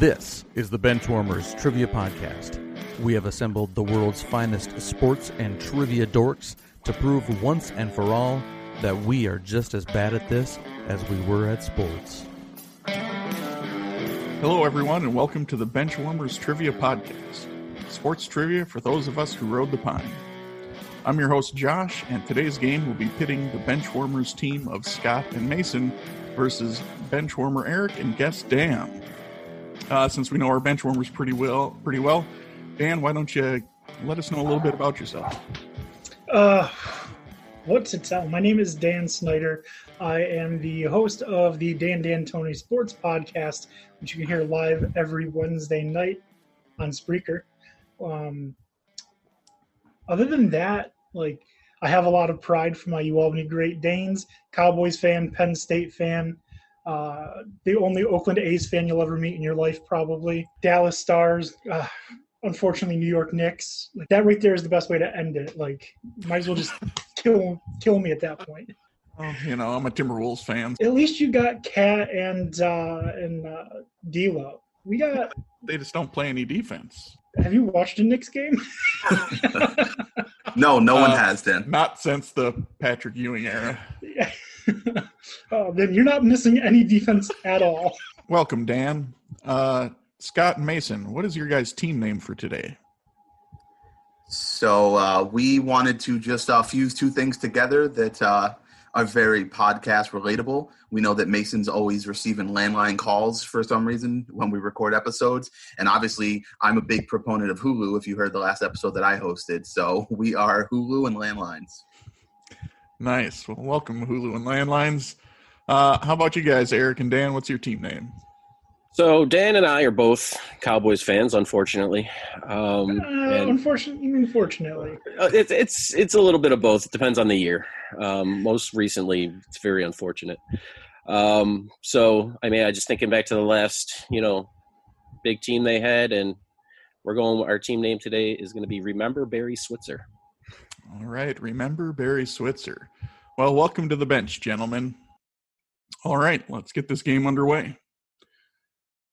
This is the Benchwarmers Trivia Podcast. We have assembled the world's finest sports and trivia dorks to prove once and for all that we are just as bad at this as we were at sports. Hello, everyone, and welcome to the Benchwarmers Trivia Podcast, sports trivia for those of us who rode the pine. I'm your host, Josh, and today's game will be pitting the Benchwarmers team of Scott and Mason versus Benchwarmer Eric and guest Dan. Since we know our Benchwarmers pretty well, Dan, why don't you let us know a little bit about yourself? What to tell? My name is Dan Snyder. I am the host of the Dan Tony Sports Podcast, which you can hear live every Wednesday night on Spreaker. Other than that, I have a lot of pride for my UAlbany Great Danes, Cowboys fan, Penn State fan, the only Oakland A's fan you'll ever meet in your life, probably. Dallas Stars, unfortunately New York Knicks. That right there is the best way to end it. Might as well just kill me at that point. Oh, I'm a Timberwolves fan. At least you got Cat and D'Lo. They just don't play any defense. Have you watched a Knicks game? No one has, Dan. Not since the Patrick Ewing era. Yeah. Then you're not missing any defense at all. Welcome, Dan. Scott and Mason, what is your guys' team name for today? So we wanted to just fuse two things together that are very podcast relatable. We know that Mason's always receiving landline calls for some reason when we record episodes. And obviously, I'm a big proponent of Hulu, if you heard the last episode that I hosted. So we are Hulu and landlines. Nice. Well, welcome, Hulu and landlines. How about you guys, Eric and Dan? What's your team name? So Dan and I are both Cowboys fans, unfortunately. Unfortunately. It's a little bit of both. It depends on the year. Most recently, it's very unfortunate. I just thinking back to the last, big team they had, and our team name today is going to be Remember Barry Switzer. All right, Remember Barry Switzer. Well, welcome to the bench, gentlemen. All right, let's get this game underway.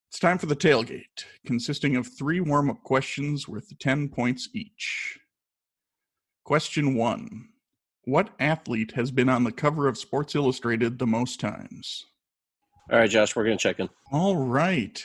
It's time for the tailgate, consisting of 3 warm-up questions worth 10 points each. Question 1. What athlete has been on the cover of Sports Illustrated the most times? All right, Josh, we're going to check in. All right.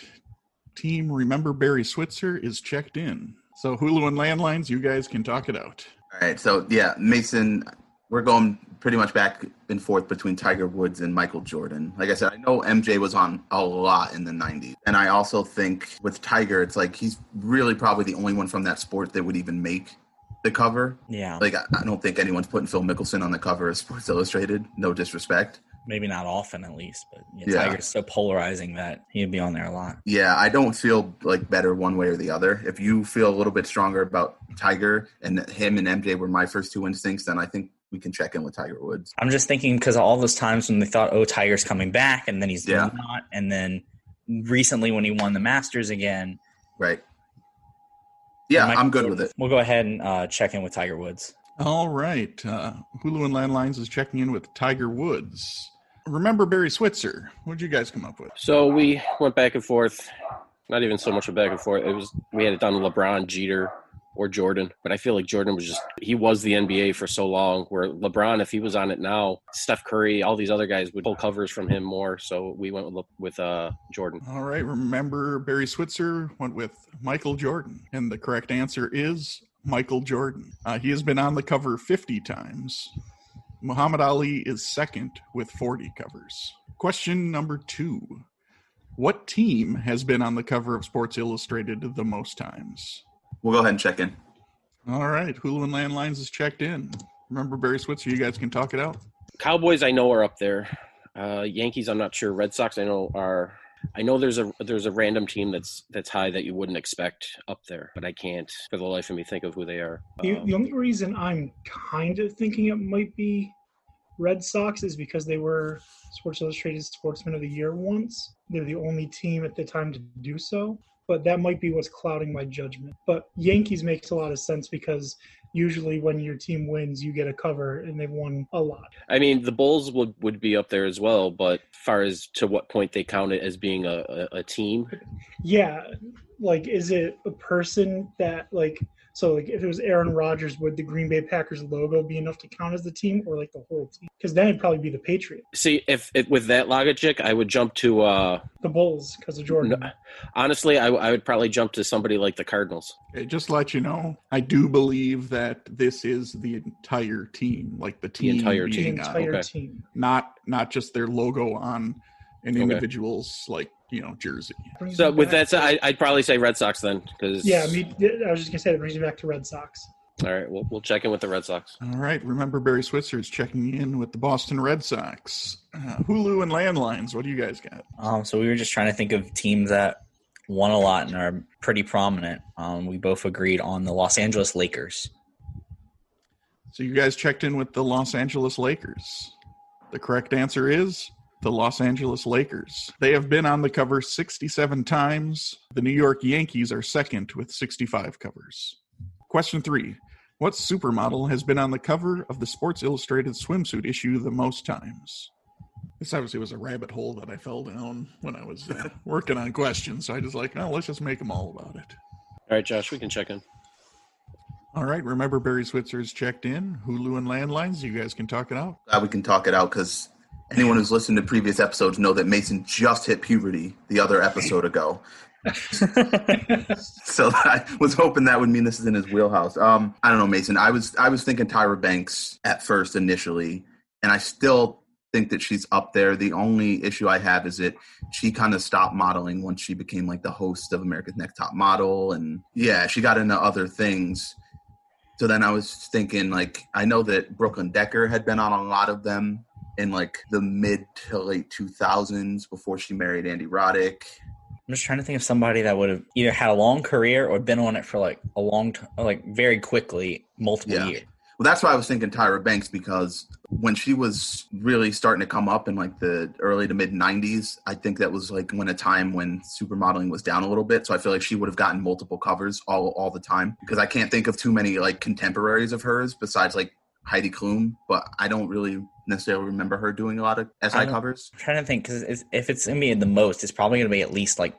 Team Remember Barry Switzer is checked in. So Hulu and landlines, you guys can talk it out. All right, so Mason, we're going pretty much back and forth between Tiger Woods and Michael Jordan. Like I said, I know MJ was on a lot in the 90s. And I also think with Tiger, it's he's really probably the only one from that sport that would even make the cover. Yeah. I don't think anyone's putting Phil Mickelson on the cover of Sports Illustrated. No disrespect. Maybe not often, at least. But Tiger's so polarizing that he'd be on there a lot. Yeah, I don't feel better one way or the other. If you feel a little bit stronger about Tiger and him and MJ were my first 2 instincts, then I think we can check in with Tiger Woods. I'm just thinking because all those times when they thought, Tiger's coming back, and then he's not. And then recently when he won the Masters again. Right. Yeah, I'm good with it. We'll go ahead and check in with Tiger Woods. All right. Hulu and landlines is checking in with Tiger Woods. Remember Barry Switzer. What did you guys come up with? So we went back and forth. Not even so much a back and forth. We had it done LeBron, Jeter, or Jordan. But I feel like Jordan he was the NBA for so long, where LeBron, if he was on it now, Steph Curry, all these other guys would pull covers from him more. So we went with Jordan. All right. Remember Barry Switzer went with Michael Jordan. And the correct answer is Michael Jordan. He has been on the cover 50 times. Muhammad Ali is second with 40 covers. Question number 2. What team has been on the cover of Sports Illustrated the most times? We'll go ahead and check in. All right. Hulu and landlines is checked in. Remember Barry Switzer, you guys can talk it out. Cowboys I know are up there. Yankees I'm not sure. Red Sox I know are. I know there's a random team that's high that you wouldn't expect up there, but I can't for the life of me think of who they are. The only reason I'm kind of thinking it might be Red Sox is because they were Sports Illustrated Sportsman of the Year once. They're the only team at the time to do so. but that might be what's clouding my judgment. But Yankees makes a lot of sense because usually when your team wins, you get a cover, and they've won a lot. I mean, the Bulls would be up there as well, but as far as to what point they count it as being a team. Yeah, like, is it a person that, like, so, like, if it was Aaron Rodgers, would the Green Bay Packers logo be enough to count as the team, or, like, the whole team? Because then it'd probably be the Patriots. See, if with that logic, I would jump to the Bulls because of Jordan. No, honestly, I would probably jump to somebody like the Cardinals. Okay, just to let you know, I do believe that this is the entire team, like the team. The entire team. Not just their logo on an individual's, like, jersey. So with that said, I'd probably say Red Sox then. Yeah, I was just going to say that brings me back to Red Sox. All right, we'll check in with the Red Sox. All right, remember Barry Switzer is checking in with the Boston Red Sox. Hulu and landlines, what do you guys got? So we were just trying to think of teams that won a lot and are pretty prominent. We both agreed on the Los Angeles Lakers. So you guys checked in with the Los Angeles Lakers. The correct answer is the Los Angeles Lakers. They have been on the cover 67 times. The New York Yankees are second with 65 covers. Question 3. What supermodel has been on the cover of the Sports Illustrated swimsuit issue the most times? This obviously was a rabbit hole that I fell down when I was working on questions. So I just let's just make them all about it. All right, Josh, we can check in. All right, remember Barry Switzer is checked in. Hulu and landlines, you guys can talk it out. We can talk it out because anyone who's listened to previous episodes know that Mason just hit puberty the other episode ago. So I was hoping that would mean this is in his wheelhouse. I don't know, Mason. I was thinking Tyra Banks at first initially, and I still think that she's up there. The only issue I have is that she kind of stopped modeling once she became like the host of America's Next Top Model, and yeah, she got into other things. So then I was thinking, like, I know that Brooklyn Decker had been on a lot of them in like the mid to late 2000s before she married Andy Roddick. I'm just trying to think of somebody that would have either had a long career or been on it for like a long time, like very quickly, multiple years. Well, that's why I was thinking Tyra Banks, because when she was really starting to come up in like the early to mid 90s, I think that was like when a time when supermodeling was down a little bit. So I feel like she would have gotten multiple covers all the time, because I can't think of too many like contemporaries of hers besides like Heidi Klum, but I don't really necessarily remember her doing a lot of SI covers. I'm trying to think, because if it's going to be the most, it's probably going to be at least like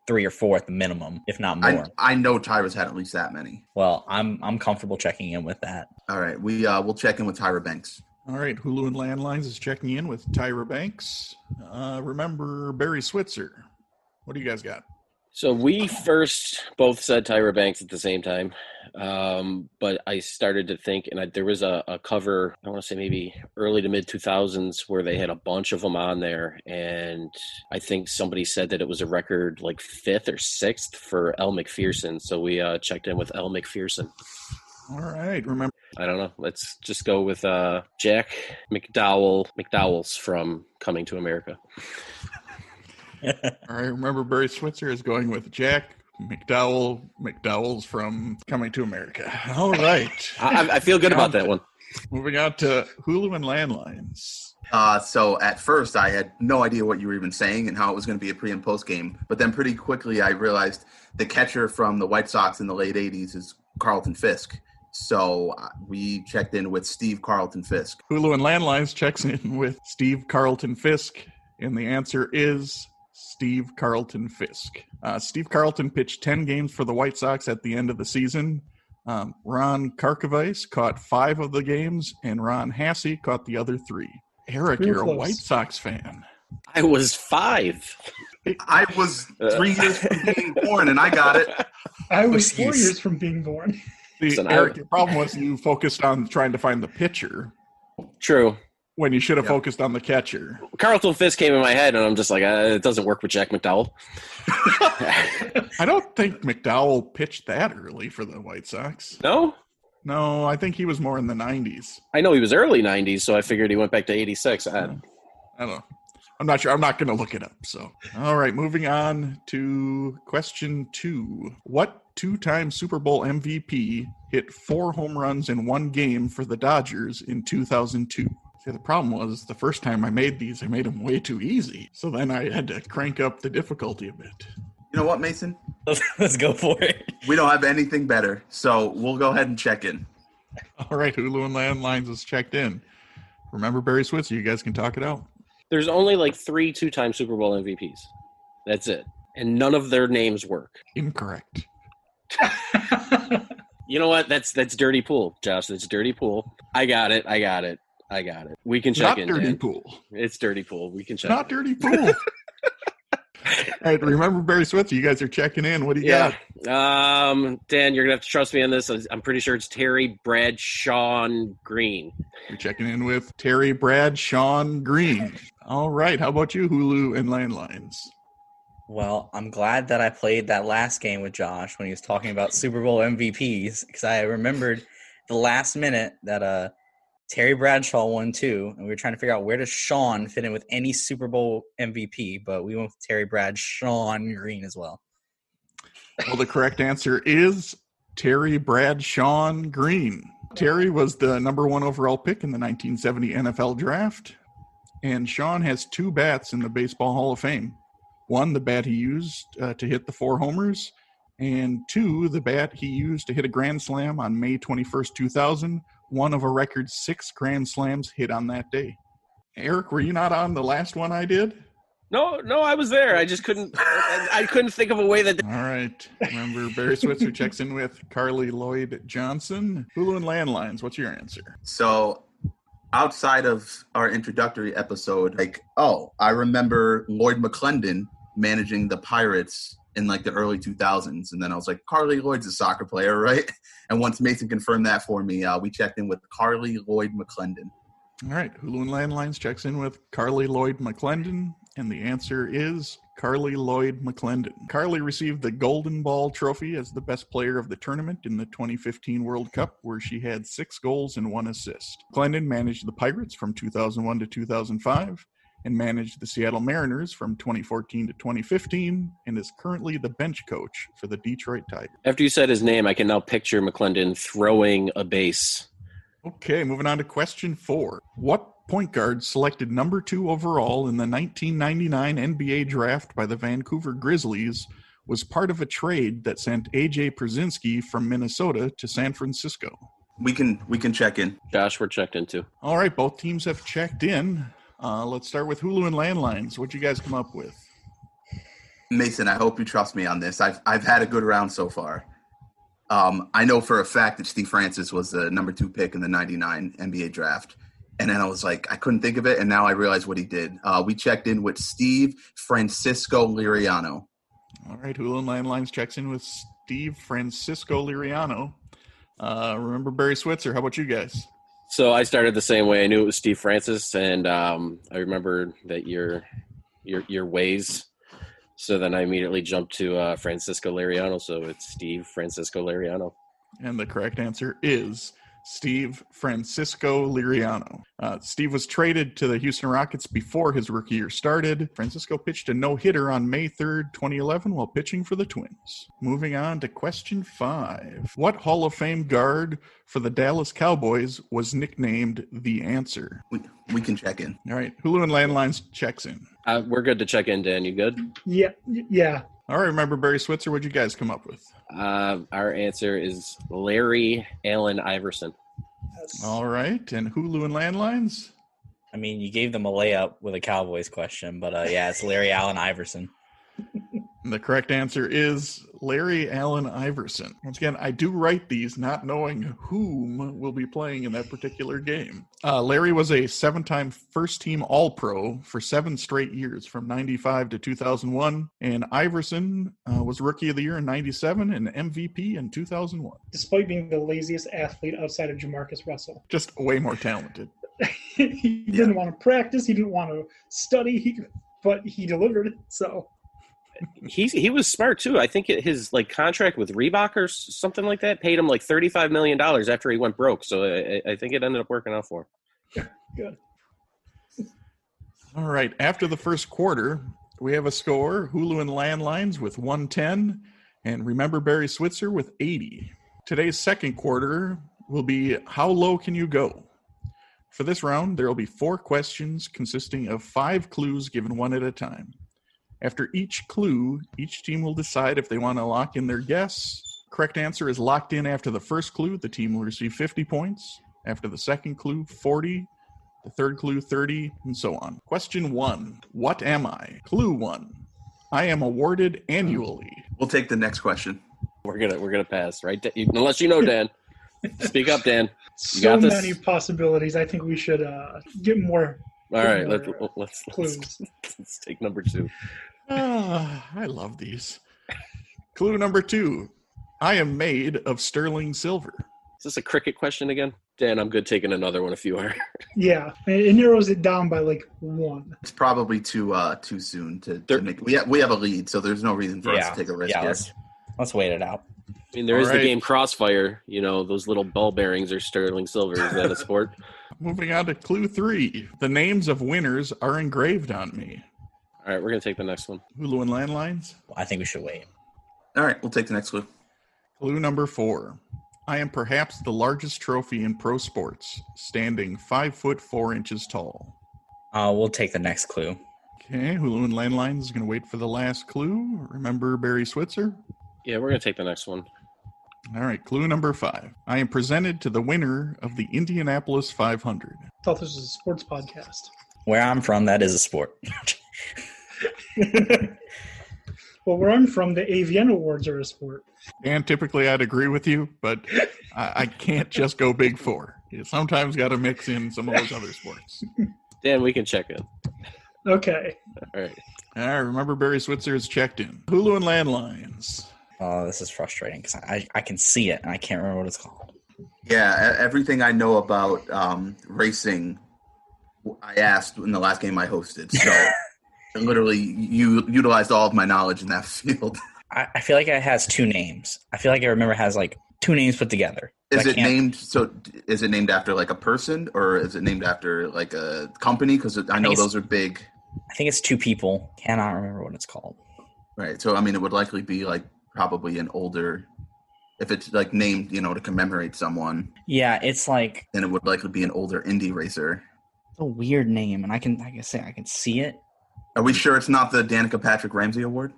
3 or 4 at the minimum, if not more. I know Tyra's had at least that many. Well, I'm comfortable checking in with that. All right, we'll check in with Tyra Banks. All right, Hulu and Landlines is checking in with Tyra Banks. Remember Barry Switzer. What do you guys got? So we first both said Tyra Banks at the same time, but I started to think, and there was a cover, I want to say maybe early to mid 2000s, where they had a bunch of them on there, and I think somebody said that it was a record like 5th or 6th for Elle Macpherson, so we checked in with Elle Macpherson. All right, remember. I don't know. Let's just go with Jack McDowell's from Coming to America. All right, remember Barry Switzer is going with Jack McDowell's from Coming to America. All right. I feel good about that one. Moving on to Hulu and Landlines. So at first I had no idea what you were even saying and how it was going to be a pre and post game, but then pretty quickly I realized the catcher from the White Sox in the late 80s is Carlton Fisk. So we checked in with Steve Carlton Fisk. Hulu and Landlines checks in with Steve Carlton Fisk, and the answer is Steve Carlton Fisk. Steve Carlton pitched 10 games for the White Sox at the end of the season. Ron Karkovice caught 5 of the games, and Ron Hasse caught the other 3. Eric, you're a White Sox fan. I was 5. I was 3 years from being born, and I got it. I was 4 years from being born. See, Eric, your problem was you focused on trying to find the pitcher. True. When you should have focused on the catcher. Carlton Fisk came in my head, and I'm just like, it doesn't work with Jack McDowell. I don't think McDowell pitched that early for the White Sox. No? No, I think he was more in the 90s. I know he was early 90s, so I figured he went back to 86. I don't know. I'm not sure. I'm not going to look it up. So, all right, moving on to question 2. What 2-time Super Bowl MVP hit 4 home runs in 1 game for the Dodgers in 2002? See, the problem was the first time I made these, I made them way too easy. So then I had to crank up the difficulty a bit. You know what, Mason? Let's go for it. We don't have anything better, so we'll go ahead and check in. All right, Hulu and Landlines is checked in. Remember Barry Switzer, you guys can talk it out. There's only like 3 two-time Super Bowl MVPs. That's it. And none of their names work. Incorrect. You know what? That's dirty pool, Josh. That's dirty pool. I got it. We can check in. Not dirty Dan. pool. It's dirty pool. We can check. Not dirty pool. All right, remember Barry Switzer, you guys are checking in. What do you got? Dan, you're gonna have to trust me on this. I'm pretty sure it's Terry Bradshaw Green. You're checking in with Terry Bradshaw Green. All right, how about you, Hulu and Landlines? Well, I'm glad that I played that last game with Josh when he was talking about Super Bowl MVPs, because I remembered the last minute that Terry Bradshaw won too, and we were trying to figure out where does Sean fit in with any Super Bowl MVP, but we went with Terry Bradshaw Green as well. Well, the correct answer is Terry Bradshaw Green. Terry was the number 1 overall pick in the 1970 NFL draft, and Sean has 2 bats in the Baseball Hall of Fame. 1, the bat he used to hit the 4 homers, and 2, the bat he used to hit a grand slam on May 21st, 2000, one of a record 6 grand slams hit on that day. Eric, were you not on the last one I did? No, I was there. I just couldn't. I couldn't think of a way that. All right. Remember, Barry Switzer checks in with Carly Lloyd Johnson. Hulu and Landlines, what's your answer? So outside of our introductory episode, I remember Lloyd McClendon managing the Pirates in like the early 2000s. And then I was like, Carly Lloyd's a soccer player, right? And once Mason confirmed that for me, we checked in with Carly Lloyd McClendon. All right. Hulu and Landlines checks in with Carly Lloyd McClendon. And the answer is Carly Lloyd McClendon. Carly received the Golden Ball Trophy as the best player of the tournament in the 2015 World Cup, where she had 6 goals and 1 assist. McClendon managed the Pirates from 2001 to 2005 and managed the Seattle Mariners from 2014 to 2015 and is currently the bench coach for the Detroit Tigers. After you said his name, I can now picture McClendon throwing a base. Okay, moving on to question 4. What point guard selected number 2 overall in the 1999 NBA draft by the Vancouver Grizzlies was part of a trade that sent A.J. Przinsky from Minnesota to San Francisco? We can check in. Josh, we're checked in too. All right, both teams have checked in. Let's start with Hulu and Landlines. What'd you guys come up with? Mason, I hope you trust me on this. I've had a good round so far. I know for a fact that Steve Francis was the number 2 pick in the 99 NBA draft. And then I was like, I couldn't think of it, and now I realize what he did. We checked in with Steve Francisco Liriano. All right, Hulu and Landlines checks in with Steve Francisco Liriano. Remember Barry Switzer, how about you guys? So I started the same way. I knew it was Steve Francis, and I remember that your ways. So then I immediately jumped to Francisco Liriano. So it's Steve Francisco Liriano. And the correct answer is Steve Francisco Liriano. Steve was traded to the Houston Rockets before his rookie year started. Francisco pitched a no-hitter on May 3rd, 2011 while pitching for the Twins. Moving on to question 5. What Hall of Fame guard for the Dallas Cowboys was nicknamed The Answer? We can check in. All right, Hulu and Landlines checks in. We're good to check in, Dan. You good? Yeah. All right, remember Barry Switzer, what'd you guys come up with? Our answer is Larry Allen Iverson. Yes. All right, and Hulu and Landlines? I mean, you gave them a layup with a Cowboys question, but yeah, it's Larry Allen Iverson. And the correct answer is Larry Allen Iverson. Once again, I do write these not knowing whom will be playing in that particular game. Larry was a 7-time first-team All-Pro for 7 straight years, from 95 to 2001. And Iverson was Rookie of the Year in 97 and MVP in 2001. Despite being the laziest athlete outside of Jamarcus Russell. Just way more talented. He didn't want to practice. He didn't want to study. But he delivered. So he was smart too. I think his contract with Reebok or something like that paid him like $35 million after he went broke. So I think it ended up working out for him. Good. All right. After the first quarter, we have a score. Hulu and Landlines with 110, and Remember Barry Switzer with 80. Today's second quarter will be How Low Can You Go? For this round, there will be 4 questions consisting of 5 clues given one at a time. After each clue, each team will decide if they want to lock in their guess. Correct answer is locked in after the first clue. The team will receive 50 points. After the second clue, 40. The third clue, 30, and so on. Question 1. What am I? Clue 1. I am awarded annually. We'll take the next question. We're gonna pass, right? Unless you know, Dan. Speak up, Dan. You So got this? many possibilities. I think we should get more. All right, more, let's clues. let's take number 2. I love these. Clue number 2. I am made of sterling silver. Is this a cricket question again? Dan, I'm good taking another one if you are. Yeah, it narrows it down by like 1. It's probably too soon to make. We have a lead, so there's no reason for us to take a risk here. Let's wait it out. I mean, there is the game Crossfire. You know, those little ball bearings are sterling silver. Is that a sport? Moving on to clue 3. The names of winners are engraved on me. All right, we're going to take the next one. Hulu and landlines. I think we should wait. All right, we'll take the next clue. Clue number 4. I am perhaps the largest trophy in pro sports, standing 5 foot 4 inches tall. We'll take the next clue. Okay, Hulu and landlines is going to wait for the last clue. Remember Barry Switzer? Yeah, we're going to take the next one. All right, clue number 5. I am presented to the winner of the Indianapolis 500. I thought this was a sports podcast. Where I'm from, that is a sport. Well, where I'm from, the AVN Awards are a sport. And typically I'd agree with you, but I can't just go Big 4. You sometimes got to mix in some of those other sports. Dan, we can check in. Okay. All right. All right, remember Barry Switzer is checked in. Hulu and landlines. Oh, this is frustrating because I can see it and I can't remember what it's called. Yeah, everything I know about racing, I asked in the last game I hosted. So literally, you utilized all of my knowledge in that field. I feel like it has 2 names. I feel like I remember it has like 2 names put together. Is it named? So is it named after like a person, or is it named after like a company? Because I know those are big. I think it's 2 people. Cannot remember what it's called. Right. So I mean, it would likely be like probably an older. If it's like named, to commemorate someone. Yeah, it's like. Then it would likely be an older indie racer. It's a weird name, and I can see it. Are we sure it's not the Danica Patrick Ramsey Award?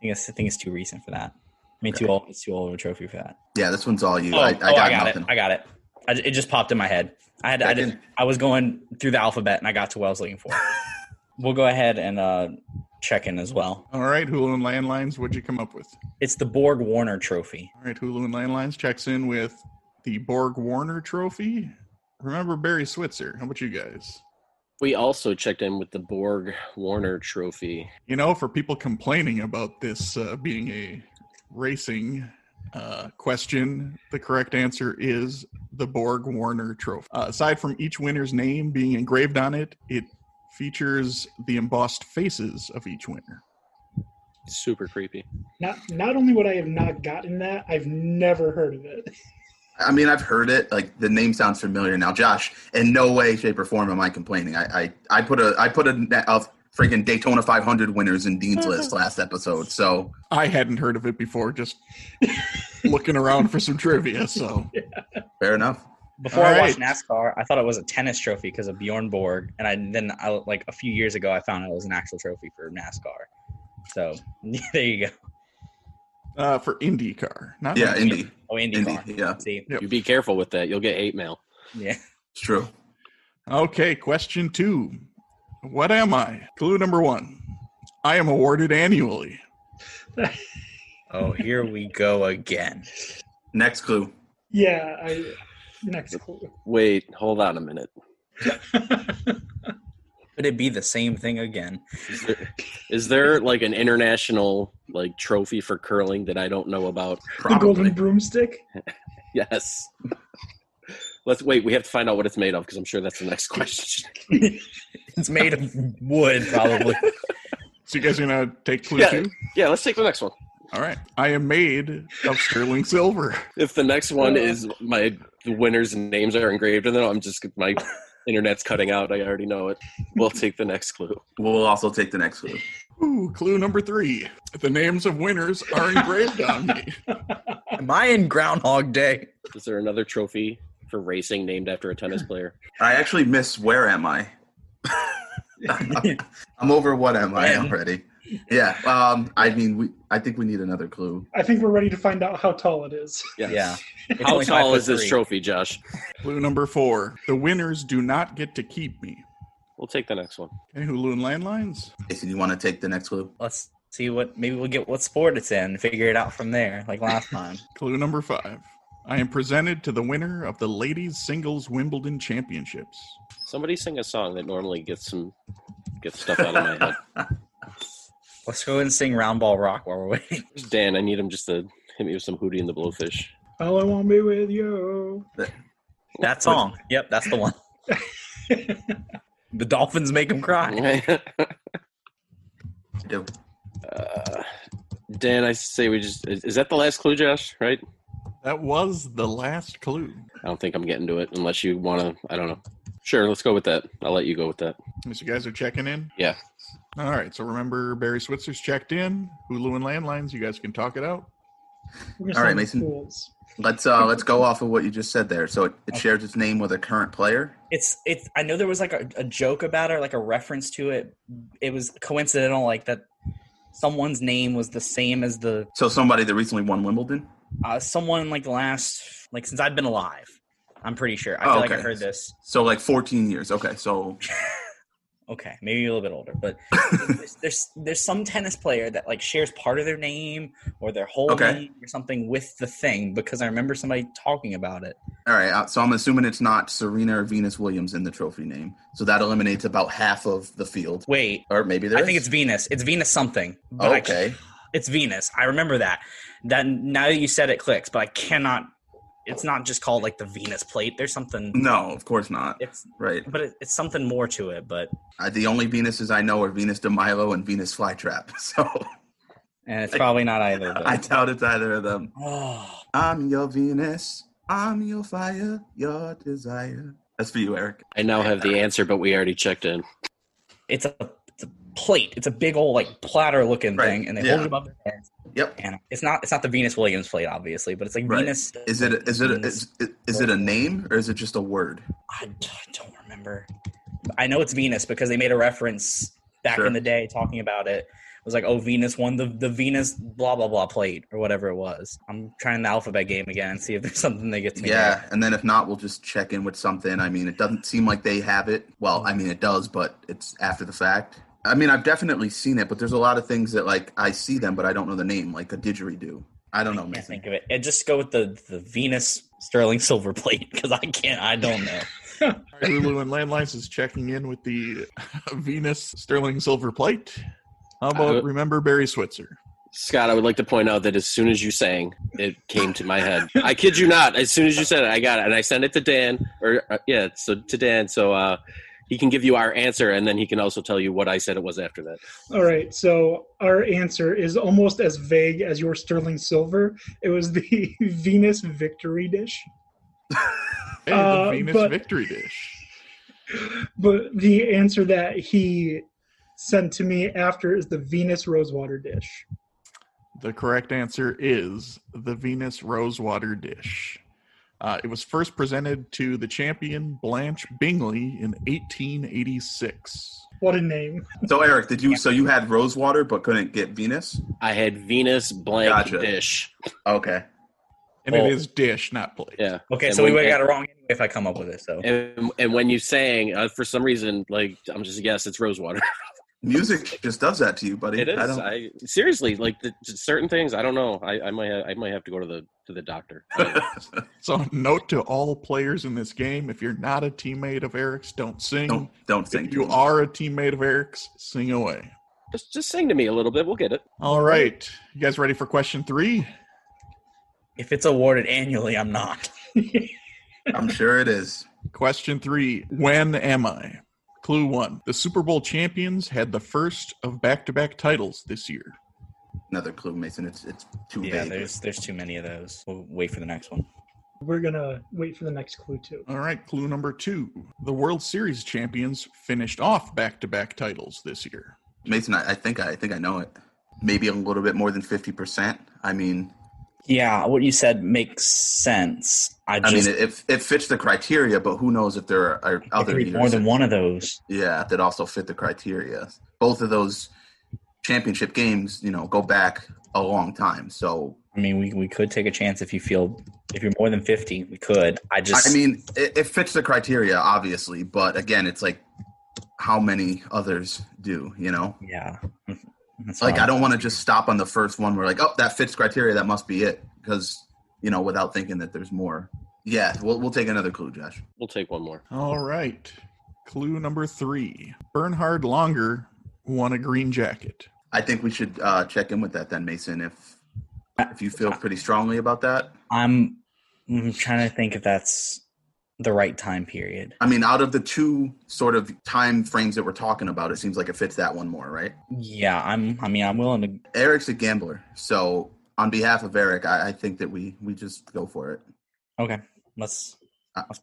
I think it's too recent for that. I mean, too old. It's too old of a trophy for that. Yeah, this one's all you. I got nothing. it. I got it. It just popped in my head. I was going through the alphabet and I got to what I was looking for. We'll go ahead and check in as well. All right, Hulu and landlines, what'd you come up with? It's the Borg Warner Trophy. All right, Hulu and landlines checks in with the Borg Warner Trophy. Remember Barry Switzer? How about you guys? We also checked in with the Borg Warner Trophy. For people complaining about this being a racing question, the correct answer is the Borg Warner Trophy. Aside from each winner's name being engraved on it, it features the embossed faces of each winner. Super creepy. Not only would I have not gotten that, I've never heard of it. I mean, I've heard it. Like the name sounds familiar now. Josh, in no way, shape, or form am I complaining. I put a freaking Daytona 500 winners in Dean's list last episode. So I hadn't heard of it before. Just looking around for some trivia. So fair enough. Before I watched NASCAR, I thought it was a tennis trophy because of Bjorn Borg, and then like a few years ago, I found out it was an actual trophy for NASCAR. So there you go. For IndyCar, not Indy. Oh, IndyCar. Yeah. See, You be careful with that. You'll get hate mail. yeah. It's true. Okay, question 2. What am I? Clue number 1. I am awarded annually. Oh, here we go again. Next clue. Yeah, next clue. Wait, hold on a minute. Could it be the same thing again? Is there like an international like trophy for curling that I don't know about? The golden broomstick? Yes. Let's wait. We have to find out what it's made of because I'm sure that's the next question. It's made of wood, probably. So you guys are going to take clue 2? Yeah, let's take the next one. All right. I am made of sterling silver. If the next one is the winners' names are engraved in them, my internet's cutting out. I already know it. We'll take the next clue. We'll also take the next clue. Ooh, clue number 3. The names of winners are engraved on me. Am I in Groundhog Day? Is there another trophy for racing named after a tennis player? I actually miss Where Am I? I'm over What Am I already. Yeah. I think we need another clue. I think we're ready to find out how tall it is. Yes. Yeah. It's How only tall is 5'3". this trophy, Josh? Clue number 4. The winners do not get to keep me. We'll take the next one. Okay, Hulu and landlines. Jason, you want to take the next clue? Let's see maybe we'll get what sport it's in, figure it out from there, like last time. Clue number 5. I am presented to the winner of the Ladies Singles Wimbledon Championships. Somebody sing a song that normally gets stuff out of my head. Let's go and sing Round Ball Rock while we're waiting. Dan, I need him just to hit me with some Hootie and the Blowfish. All I want to be with you. That song. Yep, that's the one. The dolphins make him cry. I do. Dan, I say we just... Is that the last clue, Josh, right? That was the last clue. I don't think I'm getting to it unless you want to... I don't know. Sure, let's go with that. I'll let you go with that. So you guys are checking in? Yeah. All right, so remember Barry Switzer's checked in. Hulu and landlines, you guys can talk it out. All right, Mason. Schools. Let's go off of what you just said there. So it shares its name with a current player. It's. I know there was like a joke about it, like a reference to it. It was coincidental, like that someone's name was the same as the. So somebody that recently won Wimbledon? Someone like the last, like since I've been alive. I'm pretty sure. I feel like I heard this. So like 14 years. Okay, so. Okay, maybe a little bit older, but there's some tennis player that like shares part of their name or their whole name or something with the thing because I remember somebody talking about it. All right, so I'm assuming it's not Serena or Venus Williams in the trophy name, so that eliminates about half of the field. Wait, or maybe there. I think it's Venus. It's Venus something. Okay, it's Venus. I remember that. That now that you said it clicks, but I cannot. It's not just called like the Venus plate. There's something. No, of course not. It's right, but it's something more to it. But the only Venuses I know are Venus de Milo and Venus Flytrap. So, and it's probably not either of them. I doubt it's either of them. Oh. I'm your Venus. I'm your fire. Your desire. That's for you, Eric. I now have the answer, but we already checked in. It's a plate. It's a big old like platter looking thing, and they hold it above their heads. Yep. And it's not the Venus Williams plate, obviously, but it's like Venus. Is it a name or is it just a word? I don't remember. I know it's Venus because they made a reference back in the day talking about it. It was like, oh, Venus won the Venus blah blah blah plate or whatever it was. I'm trying the alphabet game again and see if there's something that gets me. Yeah, there. And then if not, we'll just check in with something. I mean, it doesn't seem like they have it. Well, I mean, it does, but it's after the fact. I mean, I've definitely seen it, but there's a lot of things that, like, I see them, but I don't know the name, like a didgeridoo. I don't know. I can't think of it. And just go with the Venus sterling silver plate because I don't know. Hulu and landlines is checking in with the Venus sterling silver plate. How about remember Barry Switzer? Scott, I would like to point out that as soon as you sang, it came to my head. I kid you not. As soon as you said it, I got it. And I sent it to Dan. To Dan. So he can give you our answer, and then he can also tell you what I said it was after that. All right. So our answer is almost as vague as your sterling silver. It was the Venus victory dish. Hey, the Venus victory dish. But the answer that he sent to me after is the Venus rosewater dish. The correct answer is the Venus rosewater dish. It was first presented to the champion Blanche Bingley in 1886. What a name. So, Eric, so you had rosewater but couldn't get Venus? I had Venus blank dish. Okay. And it is dish, not plate. Yeah. Okay, so we would have got it wrong anyway if I come up with it. So. And when you sang, for some reason, like, I'm just guess it's rosewater. Music just does that to you, buddy. It is. Seriously, like certain things, I don't know. I might have to go to the doctor. So, note to all players in this game: if you're not a teammate of Eric's, don't sing. Don't sing. If you are a teammate of Eric's, sing away. Just sing to me a little bit. We'll get it. All right, you guys ready for question 3? If it's awarded annually, I'm not. I'm sure it is. Question 3: When am I? Clue 1: the Super Bowl champions had the first of back-to-back titles this year. Another clue, Mason. It's too vague. Yeah, there's too many of those. We'll wait for the next one. We're going to wait for the next clue, too. All right, clue number 2. The World Series champions finished off back-to-back titles this year. Mason, I think I know it. Maybe a little bit more than 50%. I mean... Yeah, what you said makes sense. I mean, it fits the criteria, but who knows if there are other more than one of those. Yeah, that also fit the criteria. Both of those championship games, go back a long time. So I mean, we could take a chance if you're more than 50, we could. It fits the criteria, obviously, but again, it's like how many others do, Yeah. I don't want to just stop on the first one. We're like, oh, that fits criteria. That must be it. Because, without thinking that there's more. Yeah, we'll take another clue, Josh. We'll take one more. All right. Clue number 3. Bernhard Longer won a green jacket. I think we should check in with that then, Mason, if you feel pretty strongly about that. I'm trying to think if that's the right time period. I mean, out of the two sort of time frames that we're talking about, it seems like it fits that one more, right? Yeah, I'm willing to. Eric's a gambler, so on behalf of Eric, I think that we just go for it. Okay, let's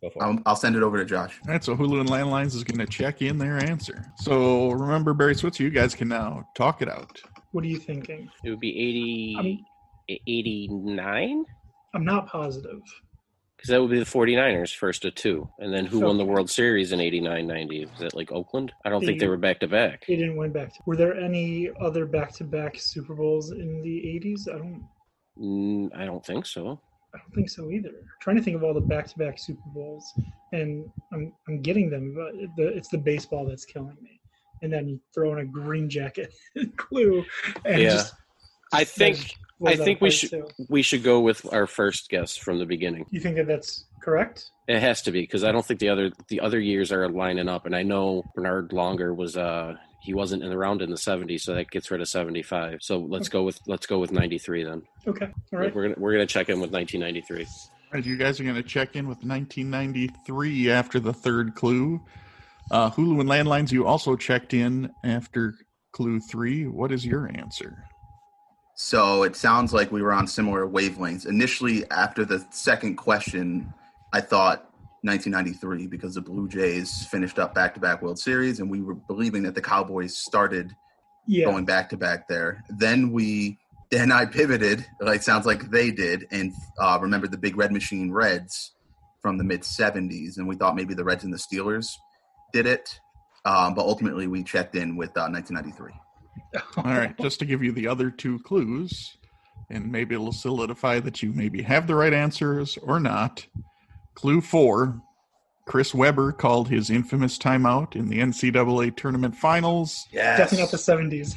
go for it. I'll send it over to Josh. All right, so Hulu and Landlines is going to check in their answer. So remember, Barry Switzer, you guys can now talk it out. What are you thinking? It would be 89? I'm not positive. Because that would be the 49ers first of 2. And then who won the World Series in 89-90? Was that like Oakland? I don't think they were back-to-back. They didn't win back. Were there any other back-to-back Super Bowls in the 80s? I don't think so. I don't think so either. I'm trying to think of all the back-to-back Super Bowls, and I'm getting them, but it's the baseball that's killing me. And then you throw in a green jacket clue. And I think we should go with our first guess from the beginning. You think that's correct? It has to be, because I don't think the other years are lining up, and I know Bernhard Longer was he wasn't around in the 70s, so that gets rid of 75. So let's go with 93 then. Okay, all right. We're gonna check in with 1993. All right, you guys are going to check in with 1993 after the third clue. Hulu and Landlines, you also checked in after clue 3. What is your answer? So it sounds like we were on similar wavelengths. Initially, after the second question, I thought 1993 because the Blue Jays finished up back-to-back World Series, and we were believing that the Cowboys started going back-to-back there. Then I pivoted, sounds like they did, and remembered the Big Red Machine Reds from the mid-'70s, and we thought maybe the Reds and the Steelers did it. But ultimately, we checked in with 1993. All right, just to give you the other 2 clues, and maybe it'll solidify that you maybe have the right answers or not. Clue 4, Chris Webber called his infamous timeout in the NCAA tournament finals. Yes. Definitely not the 70s.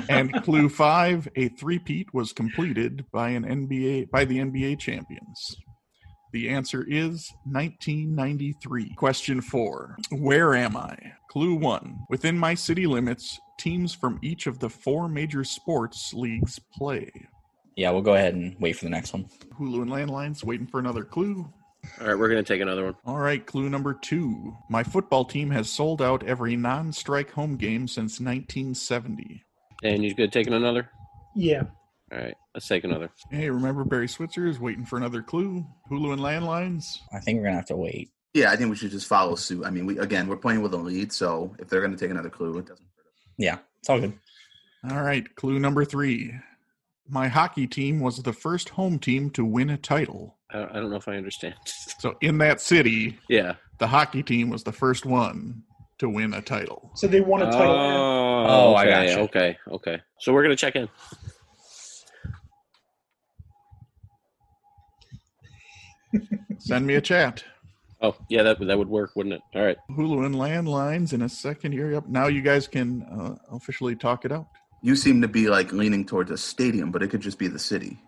And clue 5, a three-peat was completed by the NBA champions. The answer is 1993. Question 4, where am I? Clue 1, within my city limits, teams from each of the 4 major sports leagues play. Yeah, we'll go ahead and wait for the next one. Hulu and Landlines waiting for another clue. All right, we're going to take another one. All right, clue number 2. My football team has sold out every non-strike home game since 1970. And you're good taking another? Yeah. All right, let's take another. Hey, remember Barry Switzer is waiting for another clue. Hulu and Landlines. I think we're going to have to wait. Yeah, I think we should just follow suit. I mean, we're playing with a lead, so if they're going to take another clue, it doesn't hurt us. Yeah, it's all good. All right, clue number 3. My hockey team was the first home team to win a title. I don't know if I understand. So in that city, yeah, the hockey team was the first one to win a title. So they won a title. Oh, okay, I gotcha. Okay. So we're going to check in. Send me a chat. Oh, yeah, that would work, wouldn't it? All right. Hulu and Landlines in a second here. Yep. Now you guys can officially talk it out. You seem to be leaning towards a stadium, but it could just be the city.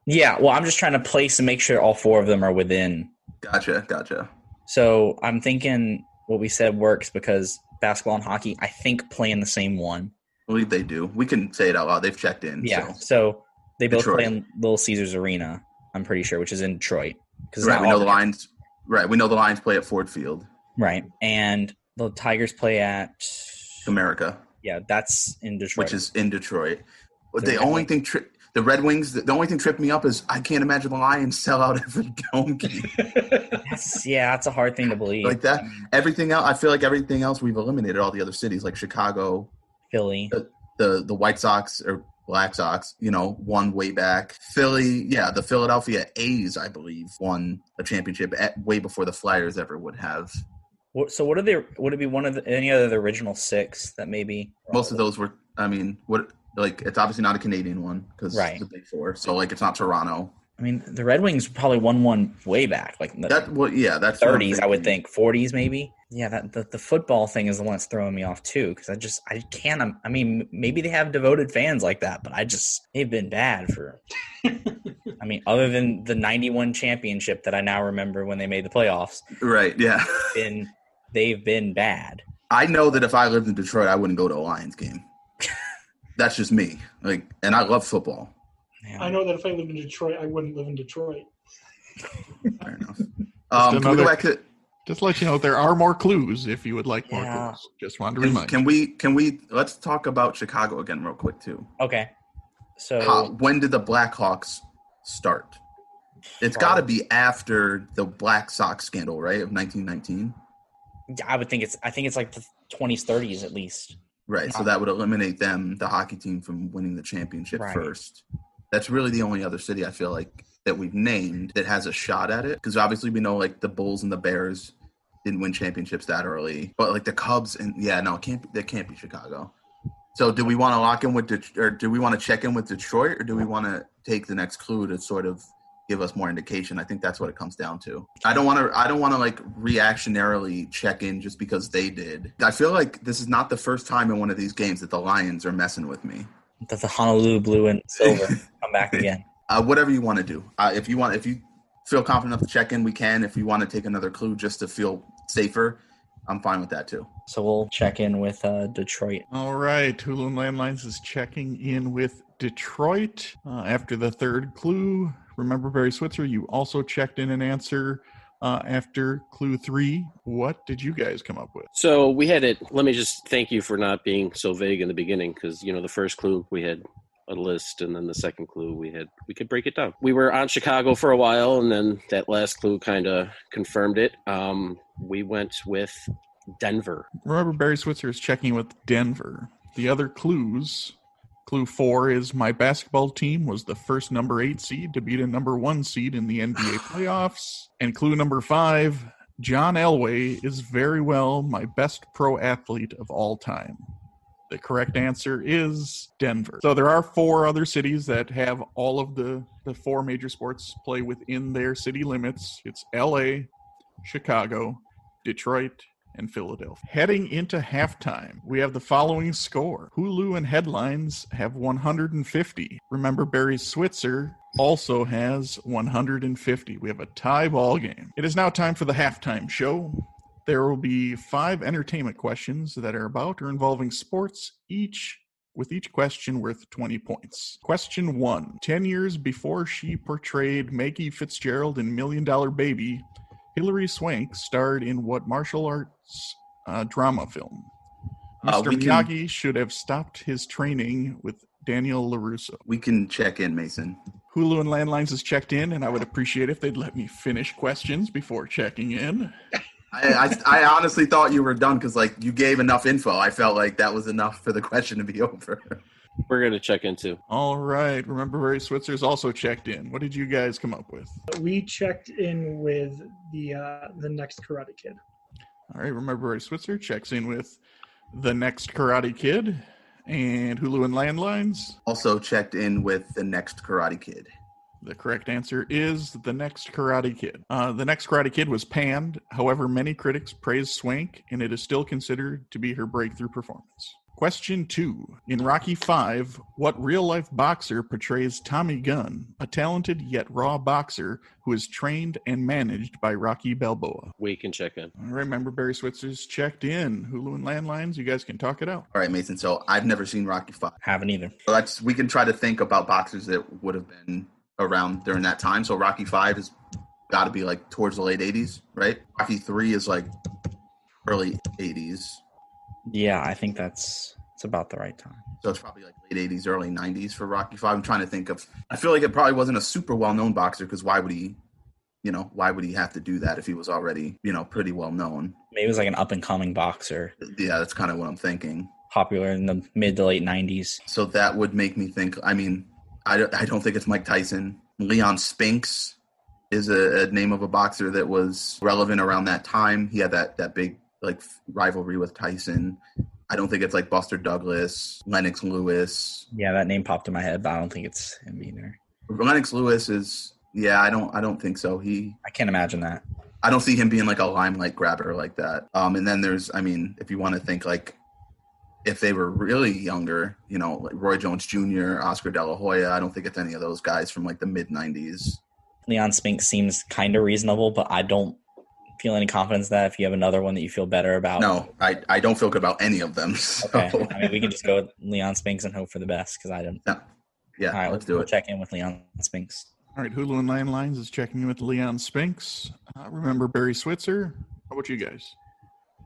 Yeah, well, I'm just trying to place and make sure all 4 of them are within. Gotcha. So I'm thinking what we said works because basketball and hockey, I think, play in the same one. I believe they do. We can say it out loud. They've checked in. Yeah, so they both Detroit. play in Little Caesars Arena, I'm pretty sure, which is in Detroit. Right, we know the Lions. Right, we know the Lions play at Ford Field. Right, and the Tigers play at America. Yeah, that's in Detroit. Which is in Detroit. But the only thing the Red Wings, the only thing tripped me up is I can't imagine the Lions sell out every home game. That's a hard thing to believe. Like that, everything else. I feel like everything else we've eliminated. All the other cities like Chicago, Philly, the White Sox or Black Sox, won way back. Philly, yeah, the Philadelphia A's, I believe, won a championship way before the Flyers ever would have. So what are they? Would it be one of any other of the original 6 that maybe? Most of those were. I mean, what Like, it's obviously not a Canadian one because it's the Big Four. So, like, it's not Toronto. I mean, the Red Wings probably won one way back, like in the that's 30s, I would think, 40s maybe. Yeah, the football thing is the one that's throwing me off too, because I can't. I mean, maybe they have devoted fans like that, but they've been bad for. I mean, other than the '91 championship that I now remember when they made the playoffs. Right. Yeah. They've been bad. I know that if I lived in Detroit, I wouldn't go to a Lions game. That's just me. Like, and I love football. I know that if I lived in Detroit, I wouldn't live in Detroit. Fair enough. Can we go back to? Just to let you know, there are more clues if you would like more clues. Just wanted to remind you. Can we? Let's talk about Chicago again real quick too. Okay. So when did the Blackhawks start? It's got to be after the Black Sox scandal, right? Of 1919. I would think I think it's like the 20s, 30s at least. Right. So that would eliminate the hockey team, from winning the championship first. That's really the only other city I feel like that we've named that has a shot at it. Because obviously we know like the Bulls and the Bears didn't win championships that early. But like the Cubs that can't be Chicago. So do we want to lock in with or do we want to check in with Detroit, or do we want to take the next clue to sort of give us more indication? I think that's what it comes down to. I don't want to like reactionarily check in just because they did. I feel like this is not the first time in one of these games that the Lions are messing with me. That the Honolulu blue and silver come back again. Whatever you want to do. If you feel confident enough to check in, we can. If you want to take another clue just to feel safer, I'm fine with that too. So we'll check in with Detroit. All right. Hulu and Landlines is checking in with Detroit. After the third clue, remember, Barry Switzer, you also checked in an answer after clue 3. What did you guys come up with? So we had it. Let me just thank you for not being so vague in the beginning, because, the first clue we had a list, and then the second clue we could break it down. We were on Chicago for a while, and then that last clue kind of confirmed it. We went with Denver. Remember, Barry Switzer is checking with Denver. The other clues. Clue 4 is my basketball team was the first number 8 seed to beat a number 1 seed in the NBA playoffs. And clue number 5, John Elway is very well my best pro athlete of all time. The correct answer is Denver. So there are 4 other cities that have all of the 4 major sports play within their city limits. It's LA, Chicago, Detroit, and Philadelphia. Heading into halftime, we have the following score. Hulu and Headlines have 150. Remember, Barry Switzer also has 150. We have a tie ball game. It is now time for the halftime show. There will be 5 entertainment questions that are about or involving sports, with each question worth 20 points. Question 1. 10 years before she portrayed Maggie Fitzgerald in $1 Million Baby, Hilary Swank starred in what martial arts drama film? Mr. Miyagi should have stopped his training with Daniel LaRusso. We can check in, Mason. Hulu and Landlines is checked in, and I would appreciate if they'd let me finish questions before checking in. I honestly thought you were done because, like, you gave enough info. I felt like that was enough for the question to be over. We're going to check in, too. All right. Remember, Barry Switzer's also checked in. What did you guys come up with? We checked in with the Next Karate Kid. All right. Remember, Barry Switzer checks in with The Next Karate Kid. And Hulu and Landlines also checked in with The Next Karate Kid. The correct answer is The Next Karate Kid. The Next Karate Kid was panned. However, many critics praised Swank, and it is still considered to be her breakthrough performance. Question 2. In Rocky V, what real-life boxer portrays Tommy Gunn, a talented yet raw boxer who is trained and managed by Rocky Balboa? We can check in. All right, remember, Barry Switzer's checked in. Hulu and Landlines, you guys can talk it out. All right, Mason, so I've never seen Rocky V. Haven't either. So we can try to think about boxers that would have been around during that time. So Rocky V has got to be like towards the late 80s, right? Rocky 3 is like early 80s. Yeah, I think it's about the right time. So it's probably like late 80s, early 90s for Rocky V. I'm trying to think of, I feel like it probably wasn't a super well-known boxer because why would he have to do that if he was already, pretty well-known? Maybe it was like an up-and-coming boxer. Yeah, that's kind of what I'm thinking. Popular in the mid to late 90s. So that would make me think, I don't think it's Mike Tyson. Leon Spinks is a name of a boxer that was relevant around that time. He had that big like rivalry with Tyson. I don't think it's like Buster Douglas, Lennox Lewis. Yeah, that name popped in my head, but I don't think it's him either. Lennox Lewis is, I don't think so. I can't imagine that. I don't see him being like a limelight grabber like that. And then there's, if you want to think like, if they were really younger, like Roy Jones Jr., Oscar De La Hoya, I don't think it's any of those guys from like the mid-90s. Leon Spinks seems kind of reasonable, but I don't feel any confidence that if you have another one that you feel better about. No, I don't feel good about any of them. So. Okay. We can just go with Leon Spinks and hope for the best because I don't. Yeah, all right, let's do it. We'll check in with Leon Spinks. All right, Hulu and Landlines is checking in with Leon Spinks. Remember Barry Switzer? How about you guys?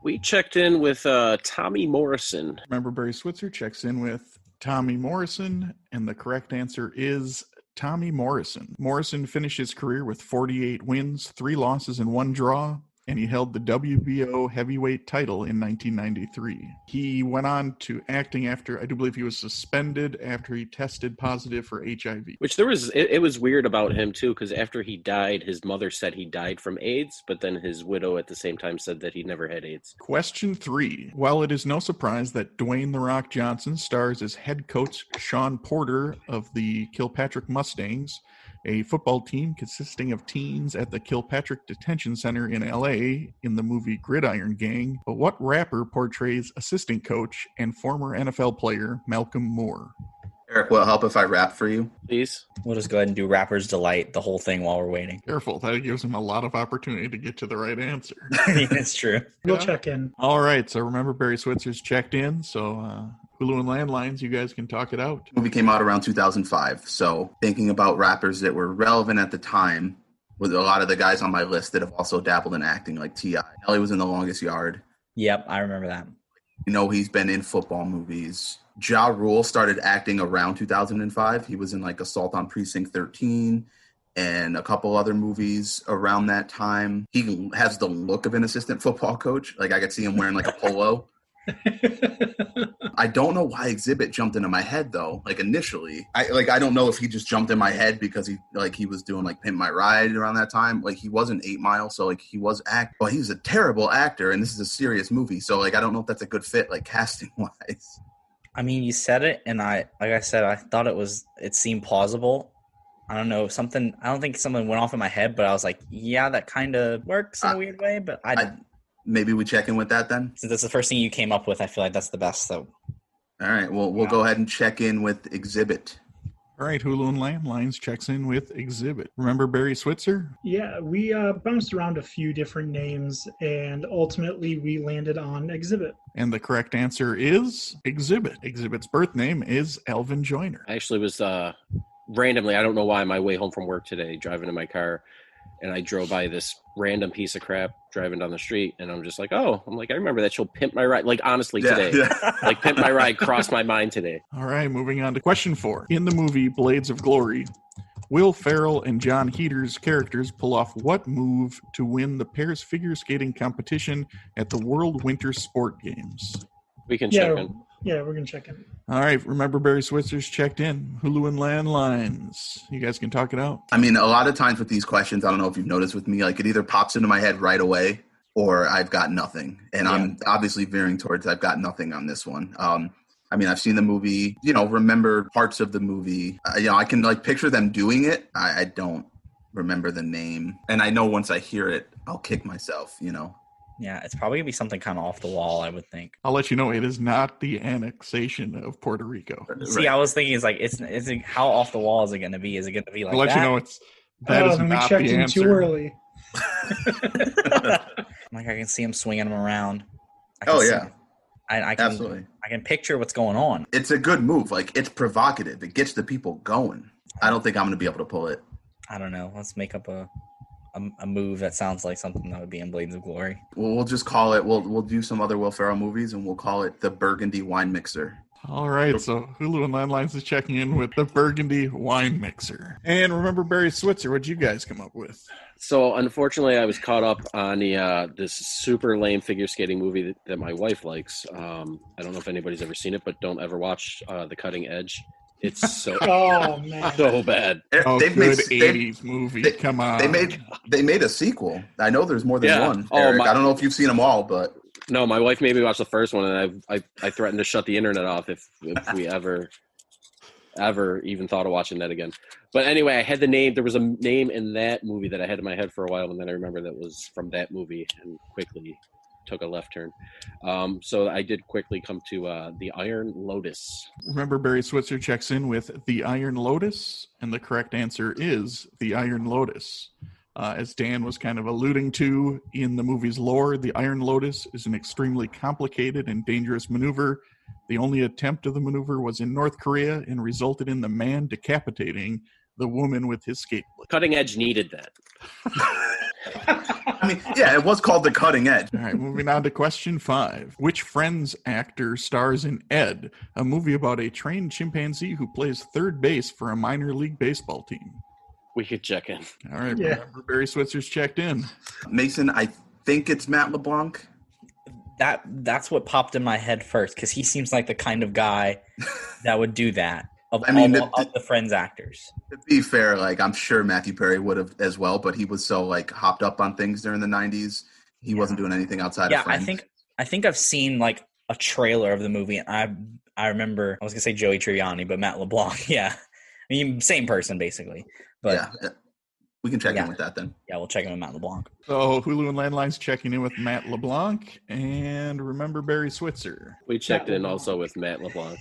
We checked in with Tommy Morrison. Remember Barry Switzer checks in with Tommy Morrison, and the correct answer is Tommy Morrison. Morrison finished his career with 48 wins, 3 losses, and 1 draw, and he held the WBO heavyweight title in 1993. He went on to acting after, I do believe he was suspended after he tested positive for HIV. Which it was weird about him too, because after he died, his mother said he died from AIDS, but then his widow at the same time said that he never had AIDS. Question 3. While it is no surprise that Dwayne "The Rock" Johnson stars as head coach Sean Porter of the Kilpatrick Mustangs, a football team consisting of teens at the Kilpatrick Detention Center in L.A. in the movie Gridiron Gang, but what rapper portrays assistant coach and former NFL player Malcolm Moore? Eric, will it help if I rap for you? Please. We'll just go ahead and do Rapper's Delight the whole thing while we're waiting. Careful, that gives him a lot of opportunity to get to the right answer. It's true. We'll check in. All right, so remember Barry Switzer's checked in, so Hulu and Landlines, you guys can talk it out. The movie came out around 2005, so thinking about rappers that were relevant at the time, with a lot of the guys on my list that have also dabbled in acting, like T.I. Nelly was in The Longest Yard. Yep, I remember that. He's been in football movies. Ja Rule started acting around 2005. He was in like Assault on Precinct 13 and a couple other movies around that time. He has the look of an assistant football coach. Like I could see him wearing like a polo. I don't know why Exhibit jumped into my head though. Like initially, I don't know if he just jumped in my head because he was doing like Pimp My Ride around that time. Like he wasn't 8 Mile, so like he was but he's a terrible actor, and this is a serious movie, so like I don't know if that's a good fit like casting wise. I mean, you said it, and I thought it seemed plausible. I don't know, I don't think something went off in my head, but I was like, yeah, that kind of works in a weird way, but I didn't. Maybe we check in with that then? Since that's the first thing you came up with, I feel like that's the best, so. All right, well, we'll go ahead and check in with Exhibit. All right, Hulu and Landlines checks in with Exhibit. Remember Barry Switzer? Yeah, we bounced around a few different names, and ultimately we landed on Exhibit. And the correct answer is Exhibit. Exhibit's birth name is Alvin Joyner. I actually was randomly, I don't know why, on my way home from work today, driving in my car, and I drove by this random piece of crap driving down the street, and I'm just like, I remember that show Pimp My Ride. Like, honestly, today. Yeah. Like, Pimp My Ride crossed my mind today. All right, moving on to question 4. In the movie Blades of Glory, Will Ferrell and John Heater's characters pull off what move to win the pairs figure skating competition at the World Winter Sport Games? We can check in. Yeah, we're going to check in. All right, remember Barry Switzer's checked in. Hulu and Landlines. You guys can talk it out. I mean, a lot of times with these questions, I don't know if you've noticed with me, like it either pops into my head right away or I've got nothing. And yeah. I'm obviously veering towards I've got nothing on this one. I mean, I've seen the movie, remember parts of the movie. I can like picture them doing it. I don't remember the name. And I know once I hear it, I'll kick myself, Yeah, it's probably going to be something kind of off the wall, I would think. I'll let you know it is not the annexation of Puerto Rico. See, I was thinking, it's how off the wall is it going to be? Is it going to be like that? I'll let you know that is not the answer. We checked in too early. I can see him swinging them around. I can, absolutely. I can picture what's going on. It's a good move. Like, it's provocative. It gets the people going. I don't think I'm going to be able to pull it. I don't know. Let's make up a move that sounds like something that would be in Blades of Glory. Well, we'll just call it, we'll do some other Will Ferrell movies, and we'll call it the Burgundy Wine Mixer. All right, so Hulu and Landlines is checking in with the Burgundy Wine Mixer. And remember Barry Switzer, what'd you guys come up with? So, unfortunately, I was caught up on this super lame figure skating movie that my wife likes. I don't know if anybody's ever seen it, but don't ever watch The Cutting Edge. It's so so bad. They've made 80s movie. Come on. They made a sequel. I know there's more than one. Eric. I don't know if you've seen them all, but No, my wife made me watch the first one, and I threatened to shut the internet off if we ever even thought of watching that again. But anyway, I had the name. There was a name in that movie that I had in my head for a while, and then I remember that was from that movie, and quickly took a left turn. So I did quickly come to the Iron Lotus. Remember, Barry Switzer checks in with the Iron Lotus, and the correct answer is the Iron Lotus. As Dan was kind of alluding to in the movie's lore, the Iron Lotus is an extremely complicated and dangerous maneuver. The only attempt of the maneuver was in North Korea and resulted in the man decapitating the woman with his skateboard. Cutting Edge needed that. I mean, yeah, it was called The Cutting Edge. All right, moving on to question 5. Which Friends actor stars in Ed, a movie about a trained chimpanzee who plays third base for a minor league baseball team? We could check in. All right, Yeah. remember Barry Switzer's checked in. Mason, I think it's Matt LeBlanc. That's what popped in my head first, because he seems like the kind of guy that would do that of of the Friends actors. To be fair, like I'm sure Matthew Perry would have as well, but he was so like hopped up on things during the 90s. He wasn't doing anything outside of Friends. I think I've seen like a trailer of the movie, and I remember, I was gonna say Joey Tribbiani, but Matt LeBlanc. Yeah, I mean, same person basically. But yeah, we can check in with that then. Yeah, we'll check in with Matt LeBlanc. So Hulu and Landline's checking in with Matt LeBlanc, and remember Barry Switzer. We checked in also with Matt LeBlanc.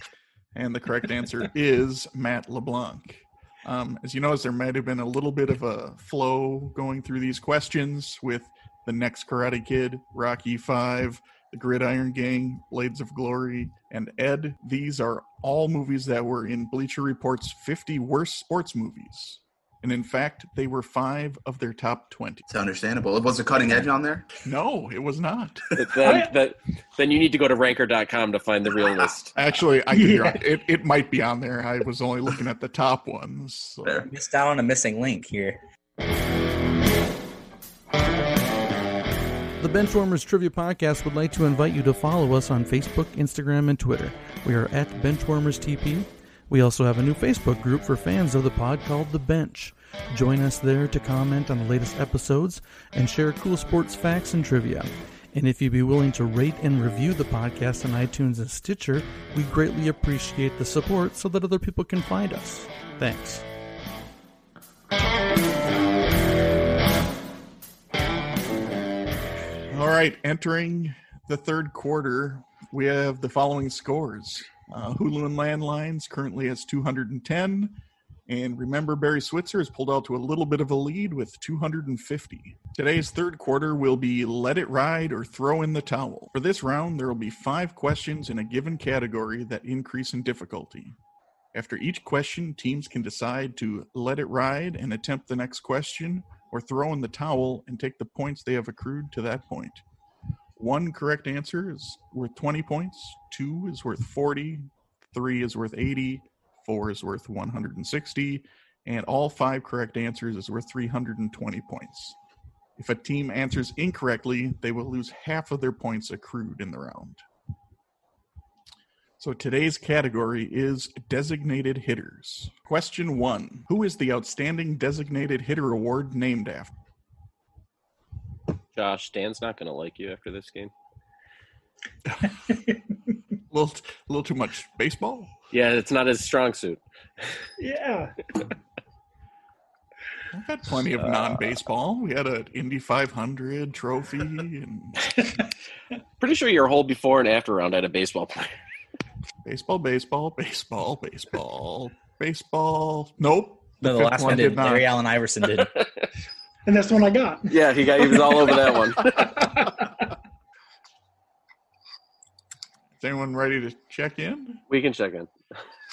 And the correct answer is Matt LeBlanc. As you notice, there might have been a little bit of a flow going through these questions with The Next Karate Kid, Rocky V, The Gridiron Gang, Blades of Glory, and Ed. These are all movies that were in Bleacher Report's 50 worst sports movies. And in fact, they were 5 of their top 20. It's understandable. Was The Cutting Edge on there? No, it was not. Then you need to go to ranker.com to find the real list. Actually, I could be wrong. It might be on there. I was only looking at the top ones. So. Missed out on a missing link here. The Benchwarmers Trivia Podcast would like to invite you to follow us on Facebook, Instagram, and Twitter. We are at BenchwarmersTP. We also have a new Facebook group for fans of the pod called The Bench. Join us there to comment on the latest episodes and share cool sports facts and trivia. And if you'd be willing to rate and review the podcast on iTunes and Stitcher, we greatly appreciate the support so that other people can find us. Thanks. All right, entering the third quarter, we have the following scores. Hulu and Landlines currently has 210. And remember, Barry Switzer has pulled out to a little bit of a lead with 250. Today's third quarter will be Let It Ride or Throw in the Towel. For this round, there will be 5 questions in a given category that increase in difficulty. After each question, teams can decide to let it ride and attempt the next question, or throw in the towel and take the points they have accrued to that point. 1 correct answer is worth 20 points, 2 is worth 40, 3 is worth 80, 4 is worth 160, and all 5 correct answers is worth 320 points. If a team answers incorrectly, they will lose half of their points accrued in the round. So today's category is Designated Hitters. Question 1. Who is the Outstanding Designated Hitter Award named after? Josh, Dan's not going to like you after this game. A little too much baseball? Yeah, it's not his strong suit. Yeah. I've had plenty of non-baseball. We had an Indy 500 trophy. And Pretty sure your whole before and after round had a baseball player. baseball. Nope. No, the last one did. Larry Allen Iverson did. And that's the one I got. Yeah, he was all over that one. Is anyone ready to check in? We can check in.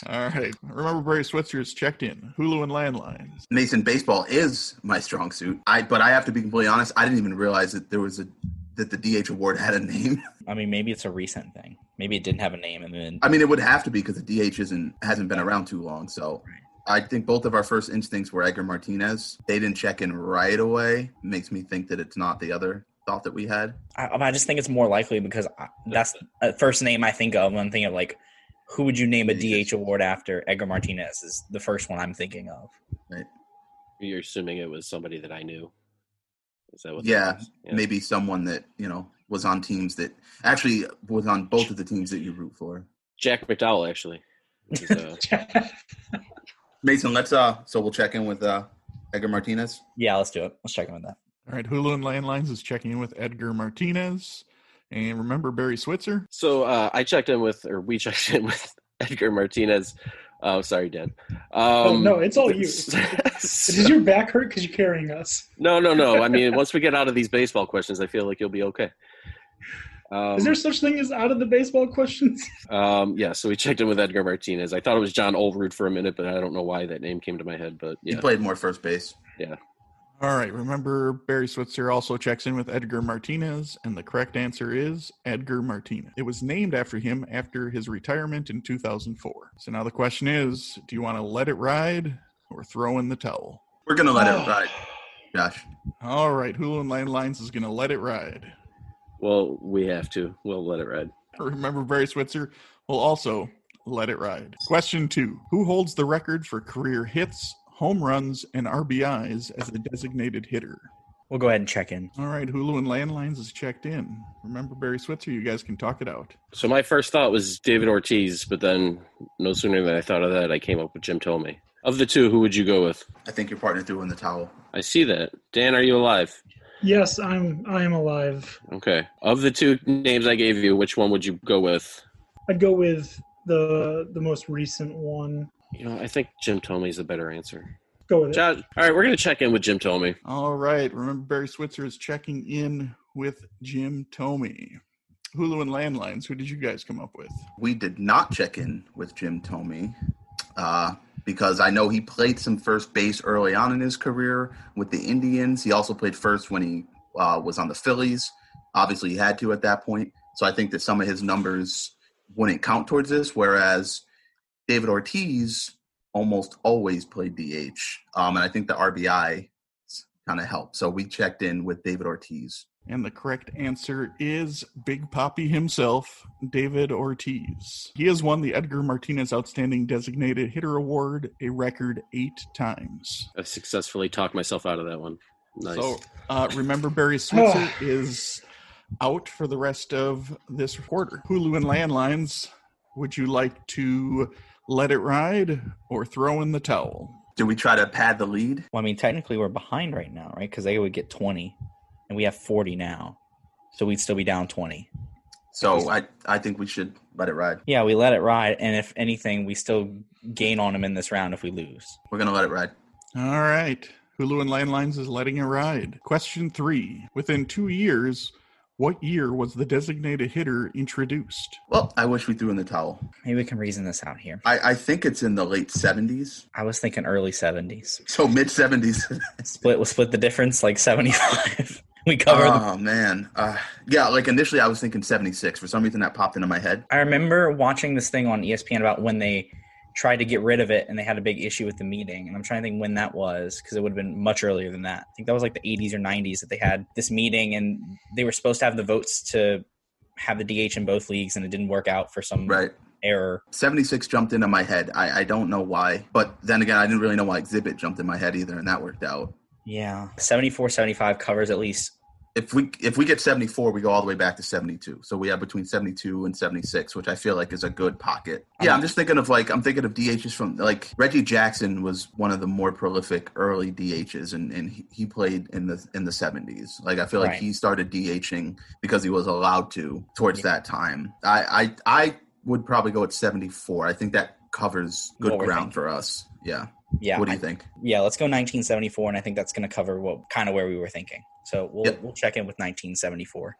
All right. Remember, Barry Switzer is checked in. Hulu and Landlines. Mason, baseball is my strong suit. But I have to be completely honest. I didn't even realize that that the DH award had a name. I mean, maybe it's a recent thing. Maybe it didn't have a name, and then. I mean, it would have to be because the DH hasn't been around too long. So I think both of our first instincts were Edgar Martinez. They didn't check in right away. Makes me think that it's not the other thought that we had. I just think it's more likely because that's the first name I think of when I'm thinking of, like, who would you name a DH award after? Edgar Martinez is the first one I'm thinking of. Right. You're assuming it was somebody that I knew. Is that what? Yeah, maybe someone that was on teams that actually was on both of the teams that you root for. Jack McDowell, actually. Mason, so we'll check in with Edgar Martinez. Yeah, let's do it. Let's check in with that. All right, Hulu and Landlines is checking in with Edgar Martinez. And remember Barry Switzer? So we checked in with Edgar Martinez. Oh, sorry, Dan. No, it's all you. Does your back hurt because you're carrying us? No. I mean, once we get out of these baseball questions, I feel like you'll be okay. Is there such thing as out of the baseball questions? Yeah, so we checked in with Edgar Martinez. I thought it was John Olerud for a minute, but I don't know why that name came to my head. But yeah. He played more first base. Yeah. All right, remember Barry Switzer also checks in with Edgar Martinez, and the correct answer is Edgar Martinez. It was named after him after his retirement in 2004. So now the question is, do you want to let it ride or throw in the towel? We're going to let it ride, Josh. All right, Hulu and Landlines is going to let it ride. Well, we have to. We'll let it ride. Remember Barry Switzer will also let it ride. Question 2. Who holds the record for career hits, home runs, and RBIs as a designated hitter? We'll go ahead and check in. All right, Hulu and Landlines is checked in. Remember Barry Switzer, you guys can talk it out. So my first thought was David Ortiz, but then no sooner than I thought of that, I came up with Jim Thome. Of the two, who would you go with? I think your partner threw in the towel. I see that. Dan, are you alive? Yes, I am alive. Okay. Of the two names I gave you, which one would you go with? I'd go with the most recent one. I think Jim Thome is the better answer. Go with it. All right, we're going to check in with Jim Thome. All right, remember Barry Switzer is checking in with Jim Thome. Hulu and Landlines, who did you guys come up with? We did not check in with Jim Thome because I know he played some first base early on in his career with the Indians. He also played first when he was on the Phillies. Obviously, he had to at that point. So I think that some of his numbers wouldn't count towards this, whereas David Ortiz almost always played DH. And I think the RBI kind of helped. So we checked in with David Ortiz. And the correct answer is Big Papi himself, David Ortiz. He has won the Edgar Martinez Outstanding Designated Hitter Award a record 8 times. I successfully talked myself out of that one. Nice. So remember Barry Switzer is out for the rest of this quarter. Hulu and Landlines, would you like to let it ride or throw in the towel? Do we try to pad the lead? Well, I mean, technically we're behind right now, right? Because they would get 20, and we have 40 now. So we'd still be down 20. So I think we should let it ride. Yeah, we let it ride, and if anything, we still gain on them in this round if we lose. We're going to let it ride. All right. Hulu and Landlines is letting it ride. Question 3. Within 2 years, what year was the designated hitter introduced? Well, I wish we threw in the towel. Maybe we can reason this out here. I think it's in the late 70s. I was thinking early 70s. So mid-70s. Split the difference, like 75. We covered. Oh, man. Yeah, like initially I was thinking 76. For some reason that popped into my head. I remember watching this thing on ESPN about when they tried to get rid of it and they had a big issue with the meeting. And I'm trying to think when that was, because it would have been much earlier than that. I think that was like the 80s or 90s that they had this meeting, and they were supposed to have the votes to have the DH in both leagues, and it didn't work out for some error. 76 jumped into my head. I don't know why. But then again, I didn't really know why Exhibit jumped in my head either, and that worked out. Yeah. 74, 75 covers at least. If we get 74, we go all the way back to 72. So we have between 72 and 76, which I feel like is a good pocket. Yeah, I'm just thinking of DHs from like Reggie Jackson was one of the more prolific early DHs, and he played in the 70s. Like I feel like he started DHing because he was allowed to towards that time. I would probably go at 74. I think that covers good ground for us. Yeah. Yeah. What do you think? Yeah, let's go 1974, and I think that's going to cover where we were thinking. So we'll check in with 1974.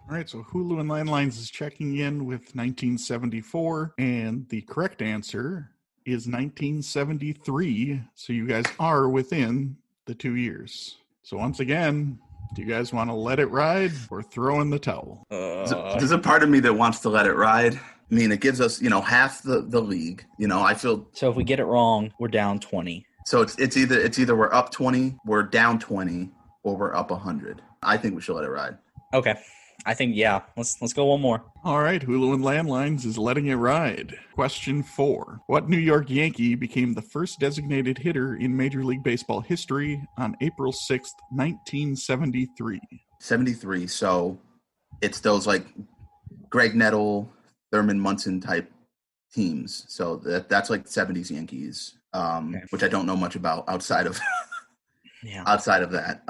All right, so Hulu and Landlines is checking in with 1974, and the correct answer is 1973. So you guys are within the 2 years. So once again, do you guys want to let it ride or throw in the towel? There's a part of me that wants to let it ride. I mean, it gives us, half the league. I feel. So if we get it wrong, we're down 20. So it's either we're up 20, we're down 20, or we're up 100. I think we should let it ride. Okay. I think, yeah. Let's go one more. All right. Hulu and Landlines is letting it ride. Question 4. What New York Yankee became the first designated hitter in Major League Baseball history on April 6th, 1973? 73. So it's those like Greg Nettle, Thurman Munson type teams. So that's like 70s Yankees, which I don't know much about outside of outside of that.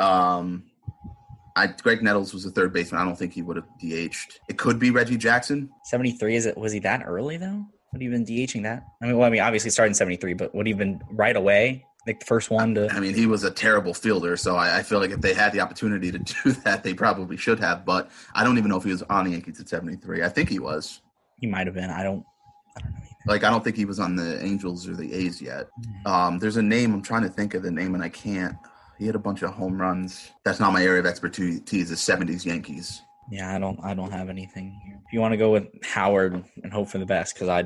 Greg Nettles was the third baseman. I don't think he would have DH'd. It could be Reggie Jackson. 73, was he that early though? Would he have been DHing that? I mean, obviously started in 73, but would he have been right away? Like the first one to... I mean, he was a terrible fielder, so I feel like if they had the opportunity to do that, they probably should have. But I don't even know if he was on the Yankees at 73. I think he was. He might have been. I don't know either. Like, I don't think he was on the Angels or the A's yet. There's a name. I'm trying to think of the name, and I can't. He had a bunch of home runs. That's not my area of expertise, the 70s Yankees. Yeah, I don't have anything here. If you want to go with Howard and hope for the best, because I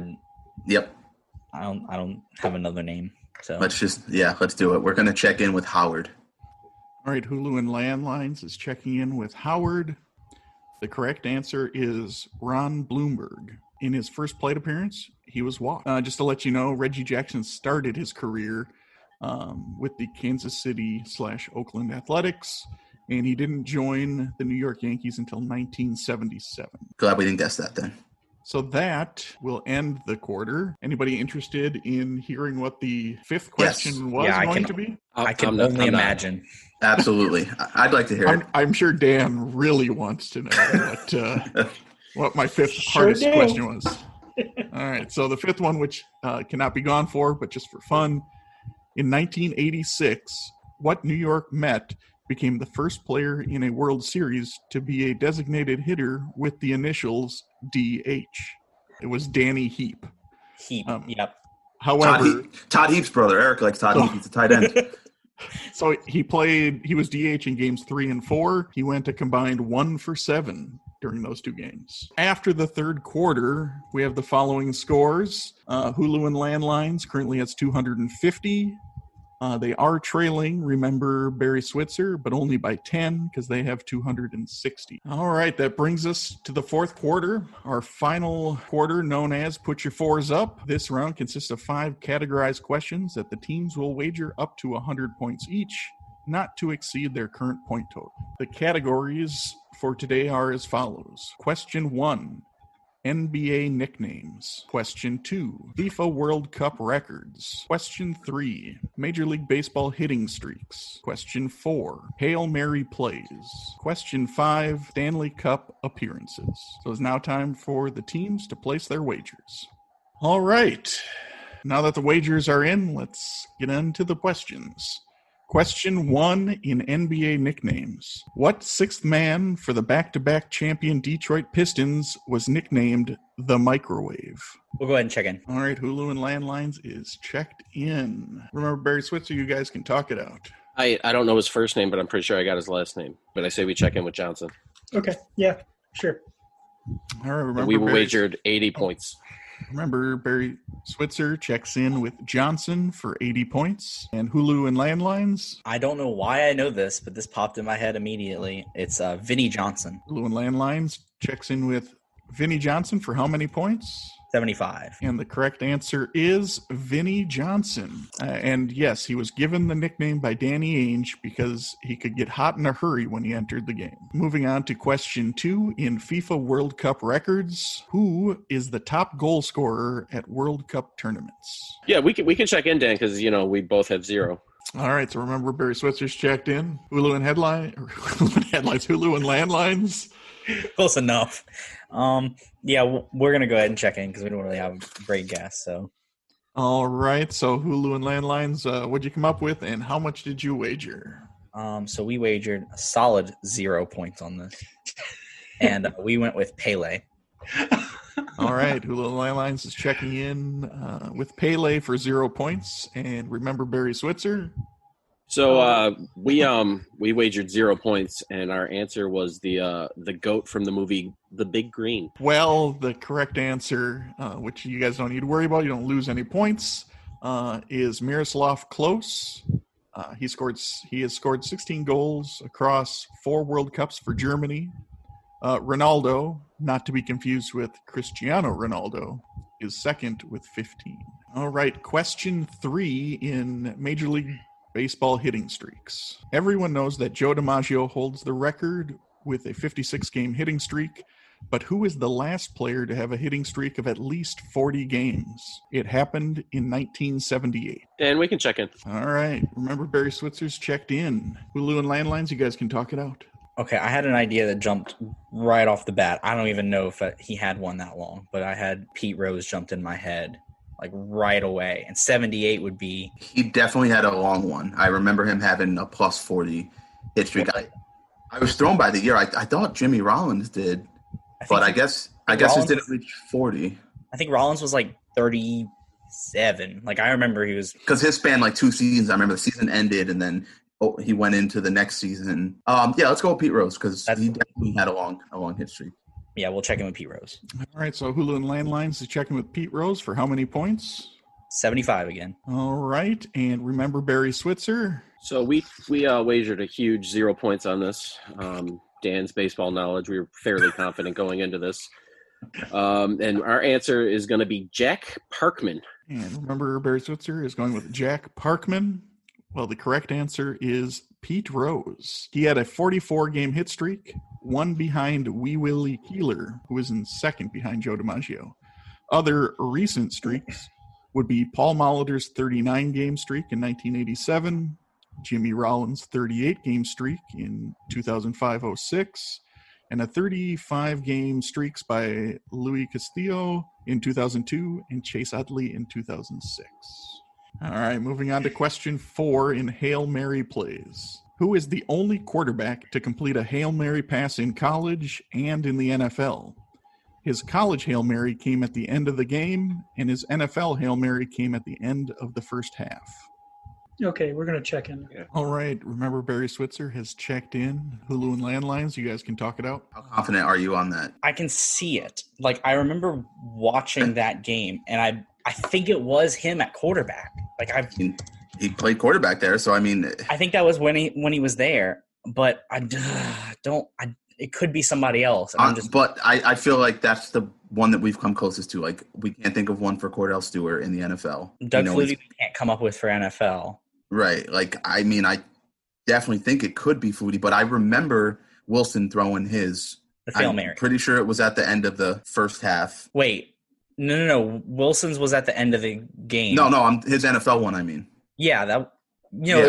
don't have another name. So let's do it. We're going to check in with Howard. All right, Hulu and Landlines is checking in with Howard. The correct answer is Ron Blomberg. In his first plate appearance, he was walked. Just to let you know, Reggie Jackson started his career with the Kansas City/Oakland Athletics, and he didn't join the New York Yankees until 1977. Glad we didn't guess that then. So that will end the quarter. Anybody interested in hearing what the fifth question was going to be? I can only imagine. Absolutely. I'd like to hear it. I'm sure Dan really wants to know what my fifth hardest question was. All right. So the fifth one, which cannot be gone for, but just for fun. In 1986, what New York Met became the first player in a World Series to be a designated hitter with the initials DH? It was Danny Heap. Yep. However, Todd Heap's brother. Eric likes Todd Heap. He's a tight end. So he was DH in games 3 and 4. He went a combined 1 for 7 during those two games. After the third quarter, we have the following scores. Hulu and Landlines currently has 250. They are trailing, remember, Barry Switzer, but only by 10 because they have 260. All right, that brings us to the fourth quarter, our final quarter known as Put Your Fours Up. This round consists of 5 categorized questions that the teams will wager up to 100 points each, not to exceed their current point total. The categories for today are as follows. Question 1. NBA nicknames. Question 2, FIFA World Cup records. Question 3, Major League Baseball hitting streaks. Question 4, Hail Mary plays. Question 5, Stanley Cup appearances. So it's now time for the teams to place their wagers. All right. Now that the wagers are in, let's get into the questions. Question 1 in NBA nicknames. What sixth man for the back-to-back champion Detroit Pistons was nicknamed the Microwave? We'll go ahead and check in. All right, Hulu and Landlines is checked in. Remember, Barry Switzer, you guys can talk it out. I don't know his first name, but I'm pretty sure I got his last name. But I say we check in with Johnson. Okay, yeah, sure. All right, remember we wagered 80 points. Remember, Barry Switzer checks in with Johnson for 80 points. And Hulu and Landlines. I don't know why I know this, but this popped in my head immediately. It's Vinnie Johnson. Hulu and Landlines checks in with Vinnie Johnson for how many points? 75. And the correct answer is Vinnie Johnson. And yes, he was given the nickname by Danny Ainge because he could get hot in a hurry when he entered the game. Moving on to question 2 in FIFA World Cup records. Who is the top goal scorer at World Cup tournaments? Yeah, we can check in, Dan, because, we both have 0. All right, so remember Barry Switzer's checked in. Hulu and Landlines. Close enough. Yeah, we're going to go ahead and check in because we don't really have a great guess. So, all right. So Hulu and Landlines, what'd you come up with and how much did you wager? So we wagered a solid 0 points on this. And we went with Pele. All right. Hulu and Landlines is checking in with Pele for 0 points. And remember Barry Switzer? So we wagered 0 points, and our answer was the goat from the movie The Big Green. Well, the correct answer, which you guys don't need to worry about, you don't lose any points, is Miroslav Klose. He has scored 16 goals across 4 World Cups for Germany. Ronaldo, not to be confused with Cristiano Ronaldo, is second with 15. All right, question 3 in Major League Baseball hitting streaks. Everyone knows that Joe DiMaggio holds the record with a 56-game hitting streak. But who is the last player to have a hitting streak of at least 40 games? It happened in 1978. And we can check in. All right. Remember, Barry Switzer's checked in. Hulu and landlines, you guys can talk it out. Okay, I had an idea that jumped right off the bat. I don't even know if he had one that long, but I had Pete Rose jumped in my head like right away. And 78 would be... He definitely had a long one. I remember him having a plus 40 hit streak. I was thrown by the year. I thought Jimmy Rollins did. But I guess it didn't reach 40. I think Rollins was like 37. Like, I remember he was... Because his span like 2 seasons. I remember the season ended, and then he went into the next season. Yeah, let's go with Pete Rose, because he definitely had a long hit streak. Yeah, we'll check in with Pete Rose. All right, so Hulu and landlines is checking with Pete Rose for how many points? 75 again. All right, and remember Barry Switzer? So we wagered a huge 0 points on this. Dan's baseball knowledge, we were fairly confident going into this. And our answer is going to be Jack Parkman. And remember, Barry Switzer is going with Jack Parkman. Well, the correct answer is Pete Rose. He had a 44-game hit streak, one behind Wee Willie Keeler, who was in second behind Joe DiMaggio. Other recent streaks would be Paul Molitor's 39-game streak in 1987, Jimmy Rollins' 38-game streak in 2005-06, and a 35-game streaks by Louis Castillo in 2002 and Chase Utley in 2006. All right, moving on to question 4 in Hail Mary plays. Who is the only quarterback to complete a Hail Mary pass in college and in the NFL? His college Hail Mary came at the end of the game, and his NFL Hail Mary came at the end of the first half. Okay, we're going to check in. Yeah. All right. Remember, Barry Switzer has checked in. Hulu and landlines, you guys can talk it out. How confident are you on that? I can see it. Like, I remember watching that game, and I think it was him at quarterback. Like, He played quarterback there, so I mean... I think that was when he was there, but it could be somebody else. But I feel like that's the one that we've come closest to. Like, we can't think of one for Cordell Stewart in the NFL. Doug Flutie can't come up with for NFL. Right. Like, I mean, I definitely think it could be Flutie, but I remember Wilson throwing his. The Hail Mary. I'm pretty sure it was at the end of the first half. Wait. No. Wilson's was at the end of the game. No, his NFL one, I mean. Yeah, it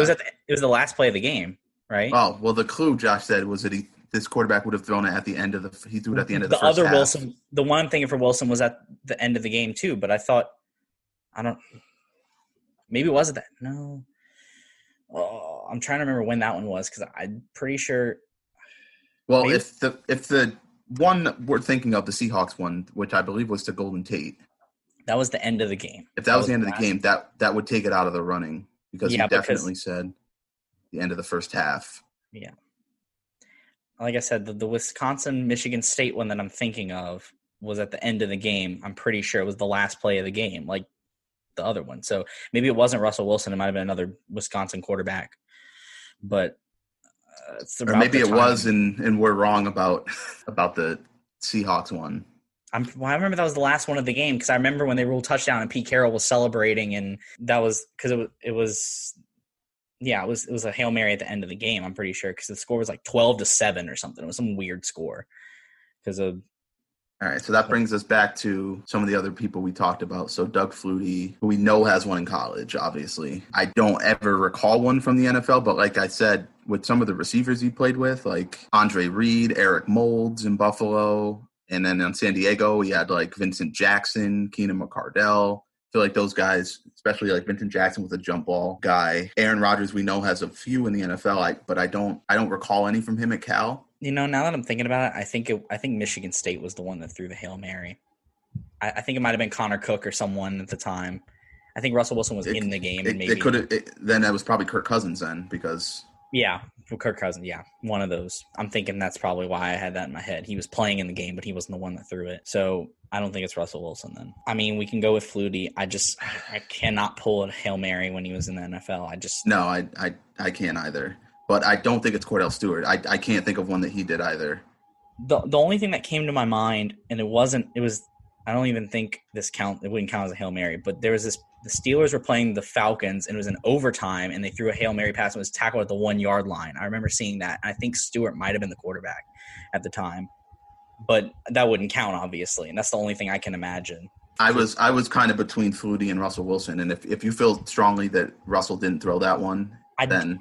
was the last play of the game, right? Oh, well, the clue Josh said was that this quarterback would have thrown it at the end of he threw it at the end of the first other half. Wilson, the one I'm thinking for Wilson was at the end of the game too, but I thought, maybe it wasn't that. No. Oh, I'm trying to remember when that one was, because I'm pretty sure. Well, if the one we're thinking of, the Seahawks one, which I believe was to Golden Tate. That was the end of the game. If that was the end of the game, that would take it out of the running, because he definitely said the end of the first half. Yeah. Like I said, the Wisconsin-Michigan State one that I'm thinking of was at the end of the game. I'm pretty sure it was the last play of the game, like the other one. So maybe it wasn't Russell Wilson. It might have been another Wisconsin quarterback. But or maybe it was, and we're wrong about the Seahawks one. I remember that was the last one of the game, because I remember when they ruled touchdown and Pete Carroll was celebrating, and that was because it was a Hail Mary at the end of the game, I'm pretty sure, because the score was like 12-7 or something. It was some weird score because of. All right, so that brings us back to some of the other people we talked about. So Doug Flutie, who we know has one in college, obviously. I don't ever recall one from the NFL, but like I said, with some of the receivers he played with, like Andre Reed, Eric Moulds in Buffalo, and then in San Diego, he had like Vincent Jackson, Keenan McCardell. I feel like those guys, especially like Vincent Jackson, was a jump ball guy. Aaron Rodgers, we know, has a few in the NFL, but I don't recall any from him at Cal. Now that I'm thinking about it, I think Michigan State was the one that threw the Hail Mary. I think it might have been Connor Cook or someone at the time. I think Russell Wilson was in the game. Then that was probably Kirk Cousins then, because. Yeah, Kirk Cousins, yeah, one of those. I'm thinking that's probably why I had that in my head. He was playing in the game, but he wasn't the one that threw it. So I don't think it's Russell Wilson then. I mean, we can go with Flutie. I cannot pull a Hail Mary when he was in the NFL. No, I can't either. But I don't think it's Cordell Stewart. I can't think of one that he did either. The only thing that came to my mind, and I don't even think it wouldn't count as a Hail Mary, but there was this The Steelers were playing the Falcons, and it was an overtime, and they threw a Hail Mary pass and was tackled at the 1-yard line. I remember seeing that. I think Stewart might have been the quarterback at the time. But that wouldn't count, obviously, and that's the only thing I can imagine. I was kind of between Flutie and Russell Wilson, and if you feel strongly that Russell didn't throw that one, then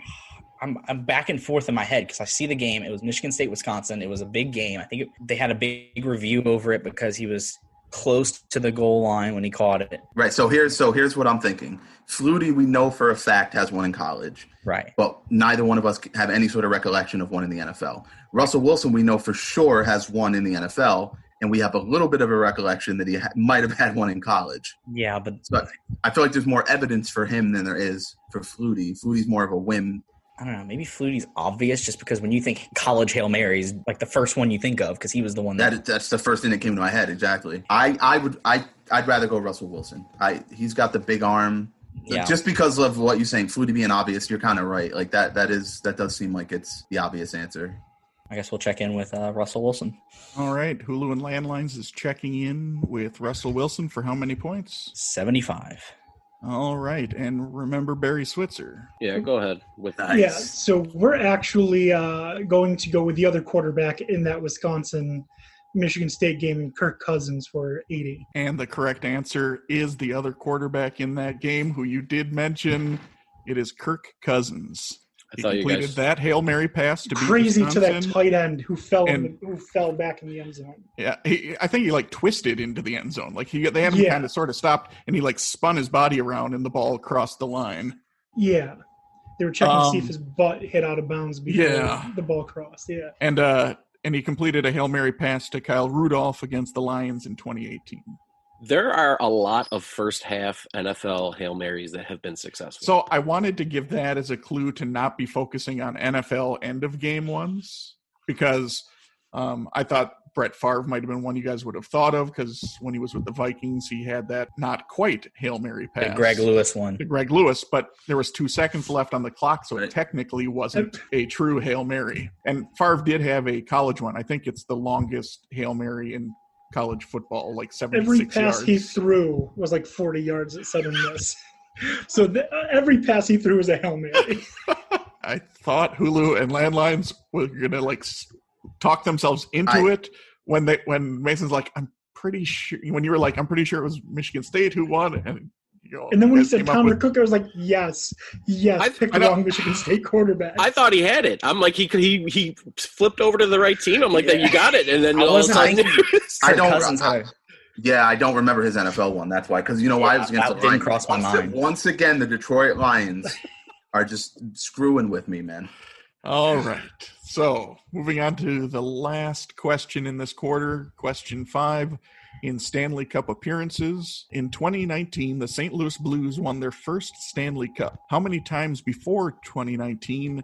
I'm back and forth in my head because I see the game. It was Michigan State, Wisconsin. It was a big game. I think they had a big review over it because he was close to the goal line when he caught it. Right. So here's what I'm thinking. Flutie, we know for a fact, has one in college. Right. But neither one of us have any sort of recollection of one in the NFL. Russell Wilson, we know for sure has one in the NFL, and we have a little bit of a recollection that he might have had one in college. Yeah, but I feel like there's more evidence for him than there is for Flutie. Flutie's more of a whim. I don't know. Maybe Flutie's obvious just because when you think college Hail Marys, like the first one you think of, because he was the one that's the first thing that came to my head. Exactly. I'd rather go Russell Wilson. He's got the big arm. Yeah. Just because of what you're saying, Flutie being obvious, you're kind of right. Like that does seem like it's the obvious answer. I guess we'll check in with Russell Wilson. All right. Hulu and Landlines is checking in with Russell Wilson for how many points? 75. All right. And remember Barry Switzer. Yeah, go ahead. With Nice. Yeah, so we're actually going to go with the other quarterback in that Wisconsin-Michigan State game, Kirk Cousins, for 80. And the correct answer is the other quarterback in that game who you did mention. It is Kirk Cousins. He completed that Hail Mary pass to beat crazy Wisconsin. to that tight end who fell back in the end zone. Yeah, I think he twisted into the end zone. Like they had him kind of sort of stopped, and he spun his body around, and the ball crossed the line. Yeah, they were checking to see if his butt hit out of bounds before the ball crossed. Yeah, and he completed a Hail Mary pass to Kyle Rudolph against the Lions in 2018. There are a lot of first half NFL Hail Marys that have been successful. So I wanted to give that as a clue to not be focusing on NFL end of game ones, because I thought Brett Favre might have been one you guys would have thought of, because when he was with the Vikings, he had that not quite Hail Mary pass. The Greg Lewis one. The Greg Lewis, but there was 2 seconds left on the clock, so it technically wasn't a true Hail Mary. And Favre did have a college one. I think it's the longest Hail Mary in college football, 76 every yards. pass he threw was 40 yards at sudden miss. So every pass he threw was a Hail Mary. I thought Hulu and Landlines were gonna talk themselves into it when Mason's I'm pretty sure, when you were I'm pretty sure it was Michigan State who won, and then when he said Connor Cook, I was yes, pick the wrong Michigan State quarterback. I thought he had it. I'm he flipped over to the right team. I'm then you got it, and then all of a sudden, I don't remember his NFL one. That's why, because why I was against the Lions. Didn't cross my mind. Once again, the Detroit Lions are just screwing with me, man. All right. So moving on to the last question in this quarter, question 5. In Stanley Cup appearances, in 2019, the St. Louis Blues won their first Stanley Cup. How many times before 2019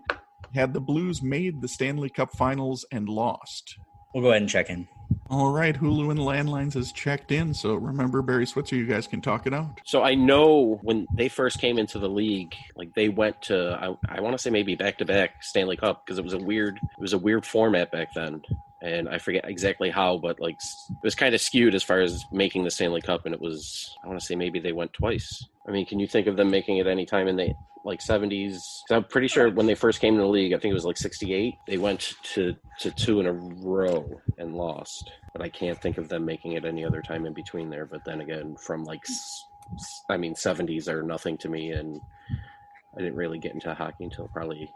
had the Blues made the Stanley Cup finals and lost? We'll go ahead and check in. All right, Hulu and Landlines has checked in, so remember Barry Switzer, you guys can talk it out. So I know when they first came into the league, they went to I want to say maybe back-to-back Stanley Cup, because it was a weird format back then. And I forget exactly how, but it was kind of skewed as far as making the Stanley Cup, and it was, I want to say maybe they went twice. I mean, can you think of them making it any time in the 70s? 'Cause I'm pretty sure when they first came to the league, I think it was 68, they went to 2 in a row and lost. But I can't think of them making it any other time in between there. But then again, from 70s are nothing to me, and I didn't really get into hockey until probably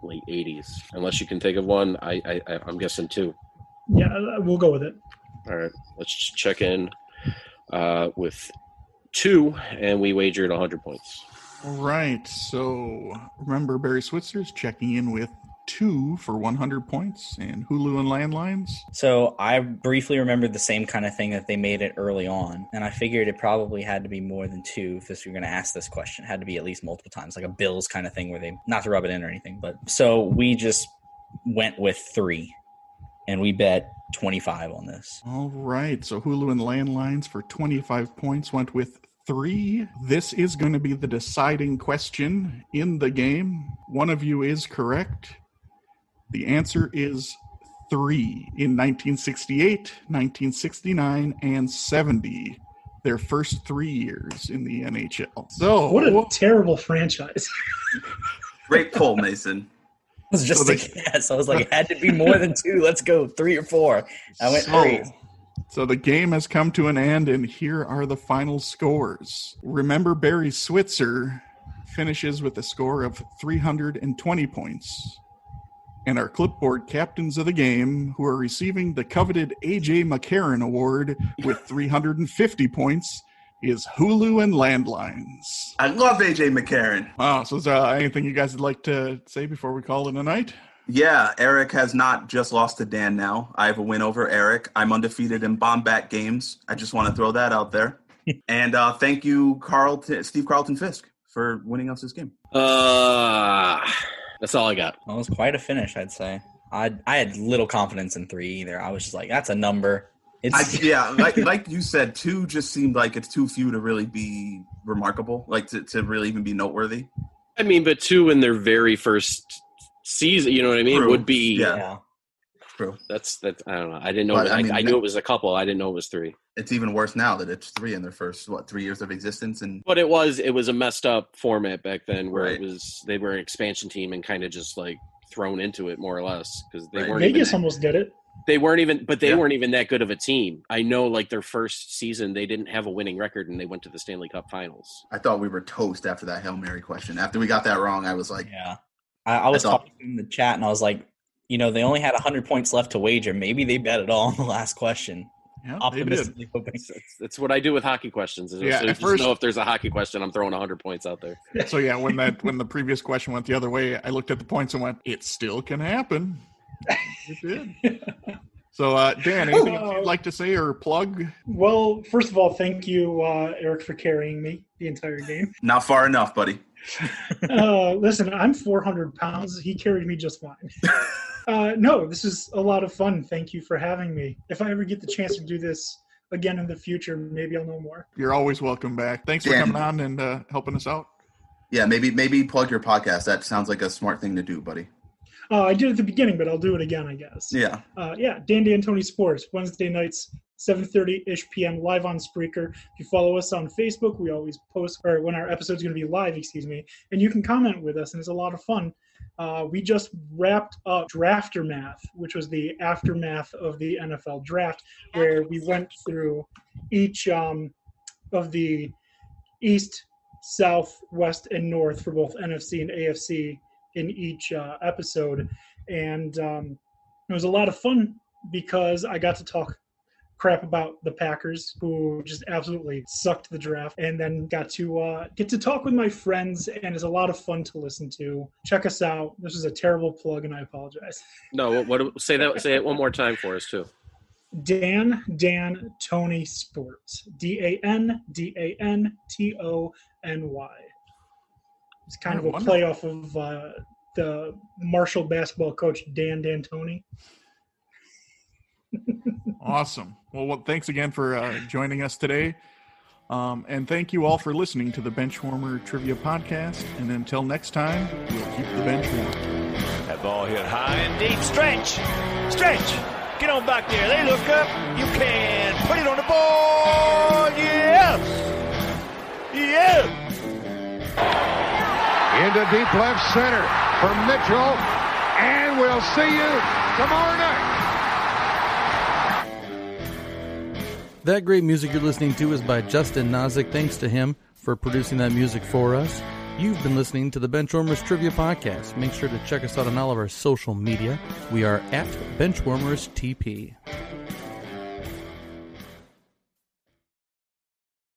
late 80s. Unless you can think of one, I'm guessing 2. Yeah, we'll go with it. All right, let's check in with 2, and we wagered 100 points. All right, so remember Barry Switzer's checking in with 2 for 100 points, and Hulu and Landlines. So I briefly remembered the same kind of thing that they made it early on, and I figured it probably had to be more than 2 if you're going to ask this question. It had to be at least multiple times, like a Bills kind of thing where they, not to rub it in or anything, but so we just went with 3, and we bet 25 on this. All right, so Hulu and Landlines for 25 points went with 3. This is going to be the deciding question in the game. One of you is correct. The answer is 3. In 1968, 1969, and 70, their first 3 years in the NHL. So What a terrible franchise. Great pull, Mason. I was just thinking that, so I was like, it had to be more than 2. Let's go 3 or 4. I went 3. So the game has come to an end, and here are the final scores. Remember, Barry Switzer finishes with a score of 320 points. And our clipboard captains of the game, who are receiving the coveted A.J. McCarron Award with 350 points, is Hulu and Landlines. I love A.J. McCarron. Wow, so is there anything you guys would like to say before we call it a night? Yeah, Eric has not just lost to Dan now. I have a win over Eric. I'm undefeated in Bombat games. I just want to throw that out there. And thank you, Steve Carlton Fisk, for winning us this game. That's all I got. Well, it was quite a finish, I'd say. I had little confidence in 3 either. I was just like, that's a number. Like you said, 2 just seemed like it's too few to really be remarkable, like to really even be noteworthy. I mean, but 2 in their very first season, you know what I mean, would be. Yeah. True. That's I don't know. I didn't know. But, I knew it was a couple. I didn't know it was 3. It's even worse now that it's 3 in their first 3 years of existence. And but it was a messed up format back then, where Right. they were an expansion team and kind of just like thrown into it more or less because they weren't. Vegas almost did it. They weren't even, but they weren't even that good of a team. I know, like their first season, they didn't have a winning record, and they went to the Stanley Cup Finals. I thought we were toast after that Hail Mary question. After we got that wrong, I was like, yeah. I was talking in the chat, and I was like, they only had 100 points left to wager. Maybe they bet it all on the last question. Yeah, Optimistically hoping. That's what I do with hockey questions. Yeah, so just know if there's a hockey question, I'm throwing 100 points out there. So yeah, when the previous question went the other way, I looked at the points and went, it still can happen. It did. So Dan, anything you'd like to say or plug? Well, first of all, thank you, Eric, for carrying me the entire game. not far enough, buddy. Listen, I'm 400 pounds. He carried me just fine. No, this is a lot of fun. Thank you for having me. If I ever get the chance to do this again in the future, maybe I'll know more. You're always welcome back. Thanks for coming on and helping us out. Yeah, maybe plug your podcast. That sounds like a smart thing to do, buddy. I did at the beginning, but I'll do it again, I guess. Yeah. Dan D'Antoni Sports, Wednesday nights, 7:30-ish p.m. live on Spreaker. If you follow us on Facebook, we always post, or when our episode's going to be live, and you can comment with us, and it's a lot of fun. We just wrapped up Draftermath, which was the aftermath of the NFL draft, where we went through each of the East, South, West, and North for both NFC and AFC in each episode. And it was a lot of fun because I got to talk crap about the Packers, who just absolutely sucked the draft, and then got to talk with my friends, and it's a lot of fun to listen to. Check us out. This is a terrible plug, and I apologize. No, say it one more time for us too. Dan Tony Sports. DanDantony. It's kind of a play off of the Marshall basketball coach Dan D'Antoni. Awesome. Well, thanks again for joining us today. And thank you all for listening to the Benchwarmer Trivia Podcast. And until next time, we'll keep the bench warm. That ball hit high and deep. Stretch! Get on back there. They look up. You can put it on the board. Yes! Into deep left center for Mitchell. And we'll see you tomorrow night. That great music you're listening to is by Justin Nozick. Thanks to him for producing that music for us. You've been listening to the Benchwarmers Trivia Podcast. Make sure to check us out on all of our social media. We are at BenchwarmersTP.